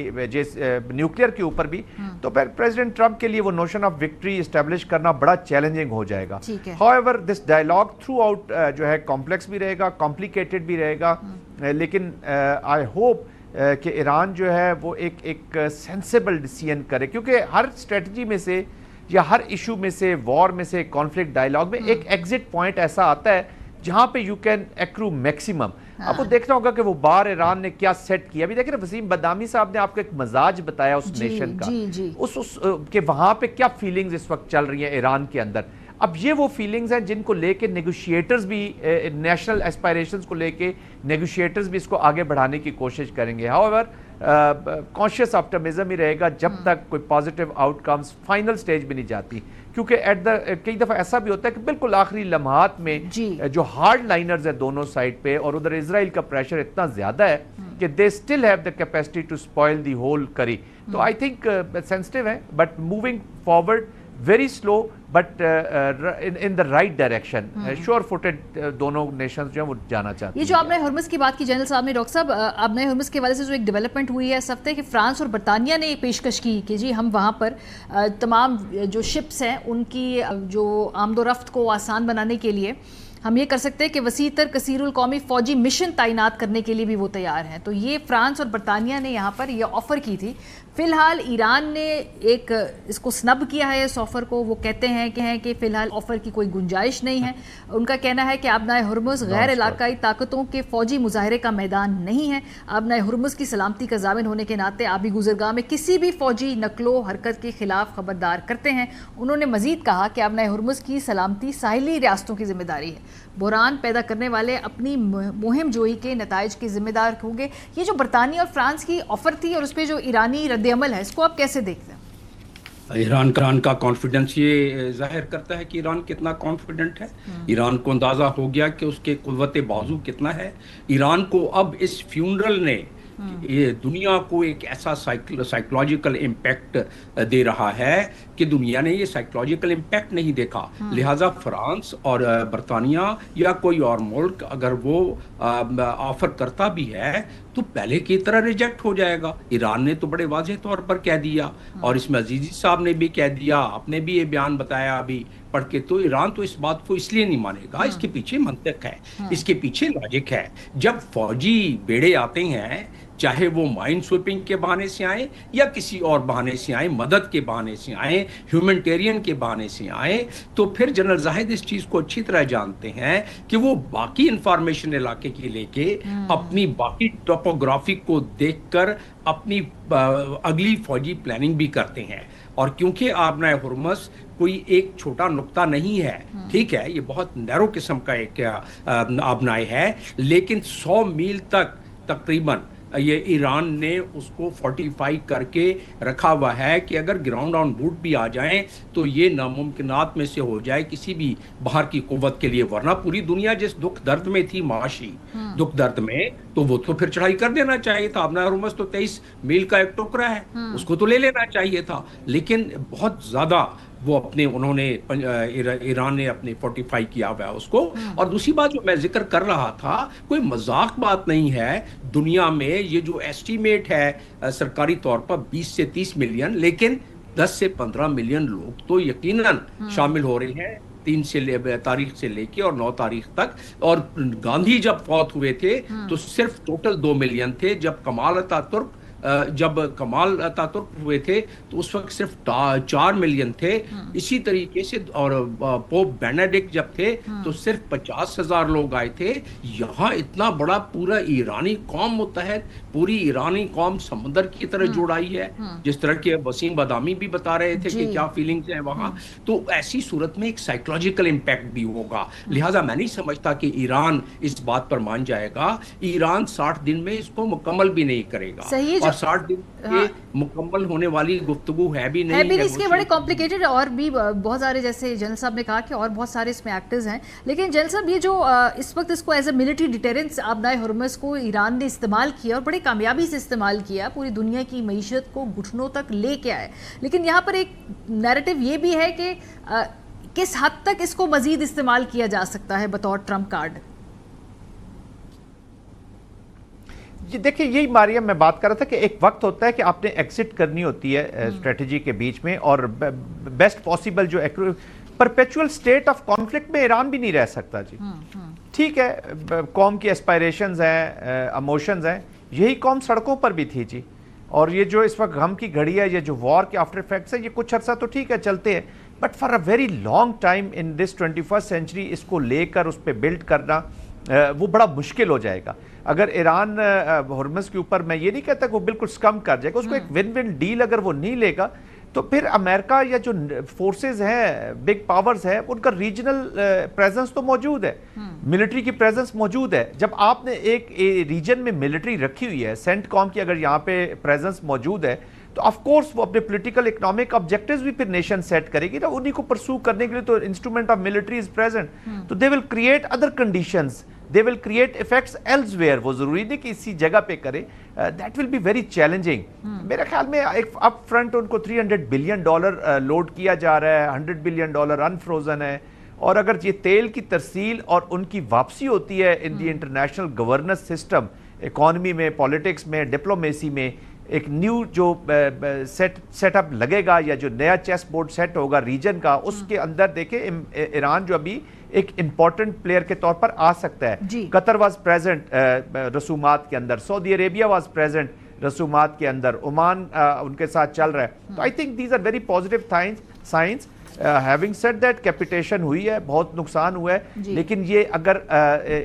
न्यूक्लियर के ऊपर भी, तो प्रेसिडेंट ट्रंप के लिए वो नोशन ऑफ विक्ट्री इस्टेब्लिश करना बड़ा चैलेंजिंग हो जाएगा। However this dialogue throughout जो है कॉम्प्लेक्स भी रहेगा, कॉम्प्लिकेटेड भी रहेगा, लेकिन आई होप कि ईरान जो है वो एक सेंसिबल डिसीजन करे, क्योंकि हर स्ट्रेटजी में से या हर इशू में से, वॉर में से, कॉन्फ्लिक्ट डायलॉग में एक एग्जिट पॉइंट ऐसा आता है जहां पे यू कैन एक्रू मैक्सिमम। आपको देखना होगा कि वो बार ईरान ने क्या सेट किया। अभी देखिए ना, वसीम बदामी साहब ने आपको एक मजाज बताया उस नेशन का, उस के वहां पे क्या फीलिंग्स इस वक्त चल रही हैं ईरान के अंदर। अब ये वो फीलिंग्स हैं जिनको लेके नेगोशिएटर्स भी, नेशनल एस्पायरेशंस को लेके नेगोशिएटर्स भी इसको आगे बढ़ाने की कोशिश करेंगे। हाउएवर कॉन्शियस ऑप्टिमिज्म ही रहेगा जब तक कोई पॉजिटिव आउटकम्स फाइनल स्टेज में नहीं जाती, क्योंकि कई दफ़ा ऐसा भी होता है कि बिल्कुल आखिरी लम्हात में जो हार्ड लाइनर्स है दोनों साइड पे, और उधर इजराइल का प्रेशर इतना ज़्यादा है कि they still have the capacity to spoil the whole करी। तो आई थिंक सेंसिटिव है, but moving forward very slow but in the right direction. Sure footed दोनों nations जो हैं वो जाना चाहती हैं. ये जो आपने हुर्मुज़ की बात की जनरल साहब ने, डॉक्टर साहब आपने हुर्मुज़ के हवाले से जो एक डेवलपमेंट हुई है इस हफ्ते कि फ्रांस और बरतानिया ने पेशकश की कि जी हम वहाँ पर तमाम जो शिप्स हैं उनकी जो आमदोरफ्त को आसान बनाने के लिए हम ये कर सकते हैं कि वसीतर कसीरुल कौमी फ़ौजी मिशन तैनात करने के लिए भी वो तैयार हैं. तो ये फ्रांस और बरतानिया ने यहाँ पर ये ऑफ़र की थी. फ़िलहाल ईरान ने एक इसको स्नब किया है इस ऑफ़र को. वो कहते हैं कि फ़िलहाल ऑफ़र की कोई गुंजाइश नहीं है. उनका कहना है कि आबनाए हुर्मुज़ गैर इलाकाई ताकतों के फ़ौजी मुजाहरे का मैदान नहीं है. आबनाए हुर्मुज़ की सलामती का ज़ामिन होने के नाते आबी गुज़रगाह में किसी भी फ़ौजी नकलो हरकत के ख़िलाफ़ ख़बरदार करते हैं. उन्होंने मज़ीद कहा कि आबनाए हुर्मुज़ की सलामती साहिली रियासतों की ज़िम्मेदारी है. बुरान पैदा करने वाले अपनी मुहिम जोई के नताइज के ज़िम्मेदार होंगे. ये जो बरतानिया और फ्रांस की ऑफ़र थी और उस पर जो ईरानी रद्द-ए-अमल है, इसको आप कैसे देखते हैं? ईरान का कॉन्फिडेंस ये जाहिर करता है कि ईरान कितना कॉन्फिडेंट है. ईरान को अंदाज़ा हो गया कि उसके कुव्वत बाजू कितना है. ईरान को अब इस फ्यूनरल ने ये दुनिया को एक ऐसा साइकोलॉजिकल इम्पैक्ट दे रहा है कि दुनिया ने ये साइकोलॉजिकल इम्पैक्ट नहीं देखा. लिहाजा फ्रांस और बरतानिया या कोई और मुल्क अगर वो ऑफर करता भी है तो पहले की तरह रिजेक्ट हो जाएगा. ईरान ने तो बड़े वाज़ेह तौर पर कह दिया और इसमें अजीजी साहब ने भी कह दिया, आपने भी ये बयान बताया अभी पढ़ के. तो ईरान तो इस बात को इसलिए नहीं मानेगा, इसके पीछे मंतक है, इसके पीछे लॉजिक है. जब फौजी बेड़े आते हैं, चाहे वो माइन स्वीपिंग के बहाने से आए या किसी और बहाने से आए, मदद के बहाने से आए, ह्यूमैनिटेरियन के बहाने से आए, तो फिर जनरल जाहिद इस चीज़ को अच्छी तरह जानते हैं कि वो बाकी इंफॉर्मेशन इलाके की लेके अपनी बाकी टोपोग्राफी को देखकर अपनी अगली फौजी प्लानिंग भी करते हैं. और क्योंकि आबनाए हुर्मुज़ कोई एक छोटा नुक्ता नहीं है, ठीक है, ये बहुत नैरो किस्म का एक आबनाए है, लेकिन 100 मील तक तकरीबन ये ईरान ने उसको फोर्टिफाई करके रखा हुआ है कि अगर ग्राउंड ऑन बूट भी आ जाएं तो ये नामुमकिनात में से हो जाए किसी भी बाहर की कुव्वत के लिए. वरना पूरी दुनिया जिस दुख दर्द में थी, माशी दुख दर्द में, तो वो तो फिर चढ़ाई कर देना चाहिए था. आबनाए हुर्मुज़ तो 23 मील का एक टुकड़ा है, उसको तो ले लेना चाहिए था. लेकिन बहुत ज़्यादा वो उन्होंने ईरान ने अपने फोर्टिफाई किया हुआ है उसको. और दूसरी बात जो मैं जिक्र कर रहा था, कोई मजाक बात नहीं है. दुनिया में ये जो एस्टीमेट है सरकारी तौर पर 20 से 30 मिलियन, लेकिन 10 से 15 मिलियन लोग तो यकीनन शामिल हो रहे हैं 3 तारीख से लेके और 9 तारीख तक. और गांधी जब फौत हुए थे तो सिर्फ टोटल 2 मिलियन थे. जब कमाल अतातुर्क हुए थे तो उस वक्त सिर्फ 4 मिलियन थे. इसी तरीके से और पोप बेनेडिक्ट जब थे तो सिर्फ 50,000 लोग आए थे. यहाँ इतना बड़ा पूरा ईरानी कौम मुत्तहद, पूरी ईरानी कौम समंदर की तरह जुड़ाई है, जिस तरह के वसीम बदामी भी बता रहे थे कि क्या फीलिंग्स हैं वहाँ. तो ऐसी सूरत में एक साइकोलॉजिकल इम्पैक्ट भी होगा. लिहाजा मैं नहीं समझता कि ईरान इस बात पर मान जाएगा. ईरान 60 दिन में इसको मुकम्मल भी नहीं करेगा. 60 दिन के मुकम्मल होने वाली गुफ्तगू है भी नहीं. इसके बड़े कॉम्प्लिकेटेड और भी बहुत सारे, जैसे जनरल साहब ने कहा कि और बहुत सारे इसमें एक्टर्स हैं. लेकिन जनरल साहब ये जो इस वक्त इसको as a military deterrence आबनाए Hormuz को ईरान ने इस्तेमाल किया और बड़ी कामयाबी से इस्तेमाल किया, पूरी दुनिया की मईशत को घुटनों तक लेके आए. लेकिन यहाँ पर एक नैरेटिव ये भी है कि किस हद तक इसको मजीद इस्तेमाल किया जा सकता है बतौर ट्रम्प कार्ड. देखिए यही मारिया मैं बात कर रहा था कि एक वक्त होता है कि आपने एग्जिट करनी होती है स्ट्रेटजी के बीच में, और बेस्ट पॉसिबल जो परपेचुअल स्टेट ऑफ कॉन्फ्लिक्ट में ईरान भी नहीं रह सकता जी. ठीक है, कौम की एस्पायरेशंस हैं, इमोशंस हैं, यही कौम सड़कों पर भी थी जी. और ये जो इस वक्त गम की घड़ी है, ये जो वॉर के आफ्टर इफेक्ट्स है, ये कुछ अर्सा तो ठीक है चलते हैं, but for a very long time in this 21st century इसको लेकर उस पर बिल्ड करना वो बड़ा मुश्किल हो जाएगा. अगर ईरान हुर्मुज़ के ऊपर, मैं ये नहीं कहता कि वो बिल्कुल स्कम कर जाएगा, उसको एक विन विन डील अगर वो नहीं लेगा तो फिर अमेरिका या जो फोर्सेस हैं, बिग पावर्स हैं, उनका रीजनल प्रेजेंस तो मौजूद है, मिलिट्री की प्रेजेंस मौजूद है. जब आपने एक रीजन में मिलिट्री रखी हुई है, सेंटकॉम की अगर यहाँ पे प्रेजेंस मौजूद है, तो ऑफ कोर्स वो अपने पॉलिटिकल इकोनॉमिक ऑब्जेक्टिव्स भी फिर नेशन सेट करेगी ना. उन्हीं को परसू करने के लिए तो instrument of military is present, तो they will create other conditions they will create effects elsewhere. वो ज़रूरी नहीं कि इसी जगह पे करे. That will be very challenging. मेरे ख्याल में एक अप फ्रंट उनको $300 बिलियन लोड किया जा रहा है, $100 बिलियन अनफ्रोजन है, और अगर ये तेल की तरसील और उनकी वापसी होती है इन दी इंटरनेशनल गवर्नेंस सिस्टम, इकॉनमी में, पॉलिटिक्स में, डिप्लोमेसी में, एक न्यू जो सेटअप लगेगा या जो नया चेस बोर्ड सेट होगा रीजन का, उसके अंदर देखे ईरान जो अभी एक इम्पॉर्टेंट प्लेयर के तौर पर आ सकता है. कतर वाज प्रेजेंट रसूमात के अंदर, सऊदी अरेबिया वाज प्रेजेंट रसूमात के अंदर, ओमान उनके साथ चल रहा है. तो I think these are very positive signs. Having said that capitation हुई है, बहुत नुकसान हुआ है, लेकिन ये अगर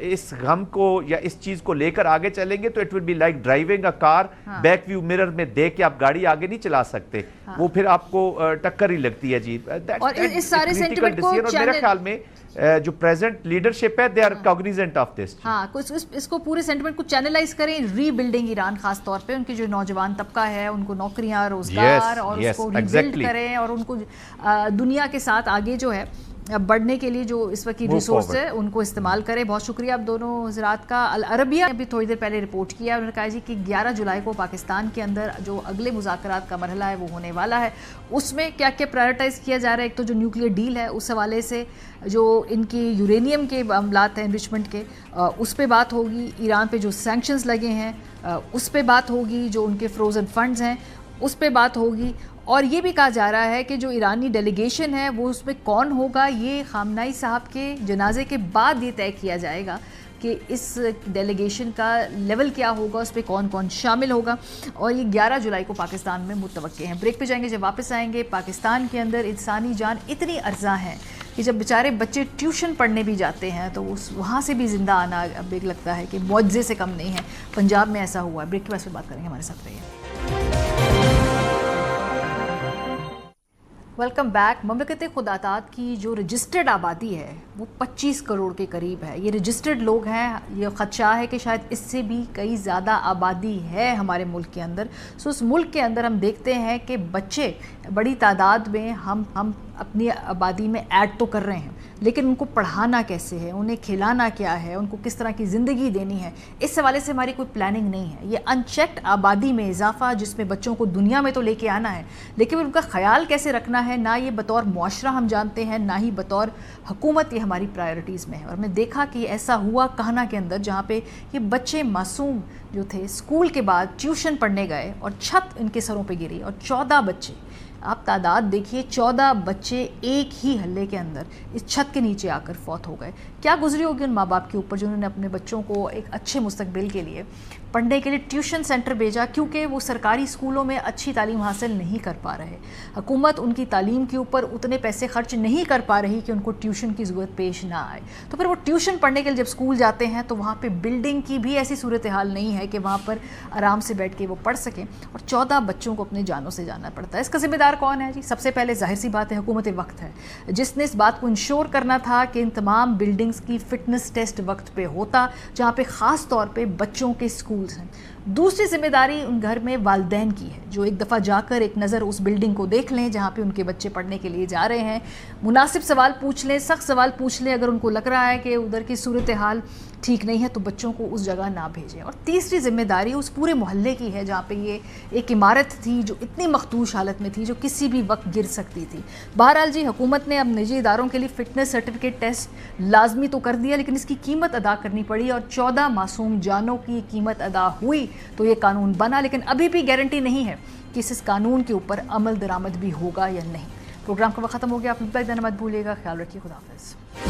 इस गम को या इस चीज को लेकर आगे चलेंगे तो it will be like driving a car, back view mirror में देख के आप गाड़ी आगे नहीं चला सकते. वो फिर आपको टक्कर ही लगती है जी. और इस सारे सेंटिमेंट को मेरे ख्याल में जो प्रेजेंट लीडरशिप है, they are cognizant of this. हाँ, इसको पूरे सेंटिमेंट को चैनलाइज करें, रीबिल्डिंग ईरान खास तौर पे, उनकी जो नौजवान तबका है उनको नौकरियां, रोजगार, और उसको रीबिल्ड करें और उनको दुनिया के साथ आगे जो है बढ़ने के लिए जो इस वक्त की रिसोर्स है उनको इस्तेमाल करें. बहुत शुक्रिया आप दोनों हजरात का. अल अरबिया ने अभी थोड़ी देर पहले रिपोर्ट किया, उन्होंने कहा जी कि 11 जुलाई को पाकिस्तान के अंदर जो अगले मुज़ाकरात का मरहला है वो होने वाला है. उसमें क्या क्या प्रायोरिटाइज़ किया जा रहा है, एक तो जो न्यूक्लियर डील है उस हवाले से, जो इनकी यूरेनियम के मामलात हैं एनरिचमेंट के, उस पर बात होगी. ईरान पे जो सैंक्शंस लगे हैं उस पर बात होगी. जो उनके फ्रोज़न फंड्स हैं उस पर बात होगी. और ये भी कहा जा रहा है कि जो ईरानी डेलीगेशन है वो उसमें कौन होगा, ये खामनाई साहब के जनाजे के बाद ये तय किया जाएगा कि इस डेलीगेशन का लेवल क्या होगा, उस पर कौन कौन शामिल होगा. और ये 11 जुलाई को पाकिस्तान में मुतवक्के हैं. ब्रेक पे जाएंगे, जब वापस आएंगे पाकिस्तान के अंदर इंसानी जान इतनी अर्जा है कि जब बेचारे बच्चे ट्यूशन पढ़ने भी जाते हैं तो उस वहाँ से भी ज़िंदा आना अब एक लगता है कि मुआवजे से कम नहीं है. पंजाब में ऐसा हुआ है. ब्रेक के बाद बात करेंगे, हमारे साथ रहिए. Welcome back. ममलकत खुदातात की जो रजिस्टर्ड आबादी है वो 25 करोड़ के करीब है. ये रजिस्टर्ड लोग हैं. ये खदशा है कि शायद इससे भी कई ज़्यादा आबादी है हमारे मुल्क के अंदर. सो उस मुल्क के अंदर हम देखते हैं कि बच्चे बड़ी तादाद में हम अपनी आबादी में ऐड तो कर रहे हैं, लेकिन उनको पढ़ाना कैसे है, उन्हें खिलाना क्या है, उनको किस तरह की ज़िंदगी देनी है, इस हवाले से हमारी कोई प्लानिंग नहीं है. ये अनचेक्ड आबादी में इजाफा, जिसमें बच्चों को दुनिया में तो लेके आना है, लेकिन उनका ख्याल कैसे रखना है, ना ये बतौर मुआशरा हम जानते हैं, ना ही बतौर हुकूमत ये हमारी प्रायोरिटीज़ में है. और हमने देखा कि ऐसा हुआ कहना के अंदर, जहाँ पे ये बच्चे मासूम जो थे स्कूल के बाद ट्यूशन पढ़ने गए और छत इनके सरों पे गिरी और 14 बच्चे, आप तादाद देखिए, 14 बच्चे एक ही हल्ले के अंदर इस छत के नीचे आकर फौत हो गए. क्या गुजरी होगी उन माँ बाप के ऊपर जिन्होंने अपने बच्चों को एक अच्छे मुस्तकबिल के लिए पढ़ने के लिए ट्यूशन सेंटर भेजा, क्योंकि वो सरकारी स्कूलों में अच्छी तालीम हासिल नहीं कर पा रहे. हुकूमत उनकी तालीम के ऊपर उतने पैसे खर्च नहीं कर पा रही कि उनको ट्यूशन की ज़रूरत पेश ना आए. तो फिर वो ट्यूशन पढ़ने के लिए जब स्कूल जाते हैं तो वहाँ पे बिल्डिंग की भी ऐसी सूरत हाल नहीं है कि वहाँ पर आराम से बैठ के वो पढ़ सकें, और 14 बच्चों को अपने जानों से जाना पड़ता है. इसका ज़िम्मेदार कौन है जी? सबसे पहले जाहिर सी बात है हुकूमत वक्त है, जिसने इस बात को इंश्योर करना था कि इन तमाम बिल्डिंग्स की फ़िटनेस टेस्ट वक्त पे होता, जहाँ पे ख़ास तौर पे बच्चों के स्कूल्स हैं. दूसरी जिम्मेदारी उन घर में वालिदैन की है, जो एक दफ़ा जाकर एक नज़र उस बिल्डिंग को देख लें जहाँ पे उनके बच्चे पढ़ने के लिए जा रहे हैं, मुनासिब सवाल पूछ लें, सख्त सवाल पूछ लें. अगर उनको लग रहा है कि उधर की सूरत हाल ठीक नहीं है तो बच्चों को उस जगह ना भेजें. और तीसरी जिम्मेदारी उस पूरे मोहल्ले की है जहाँ पे ये एक इमारत थी जो इतनी मखदूश हालत में थी, जो किसी भी वक्त गिर सकती थी. बहरहाल जी, हुकूमत ने अब निजी इदारों के लिए फ़िटनेस सर्टिफिकेट टेस्ट लाजमी तो कर दिया, लेकिन इसकी कीमत अदा करनी पड़ी, और 14 मासूम जानों की कीमत अदा हुई तो ये कानून बना. लेकिन अभी भी गारंटी नहीं है कि इस कानून के ऊपर अमल दरामद भी होगा या नहीं. प्रोग्राम का वक्त ख़त्म हो गया. आप फीडबैक देना मत भूलिएगा. ख्याल रखिए. खुदा हाफ़िज़.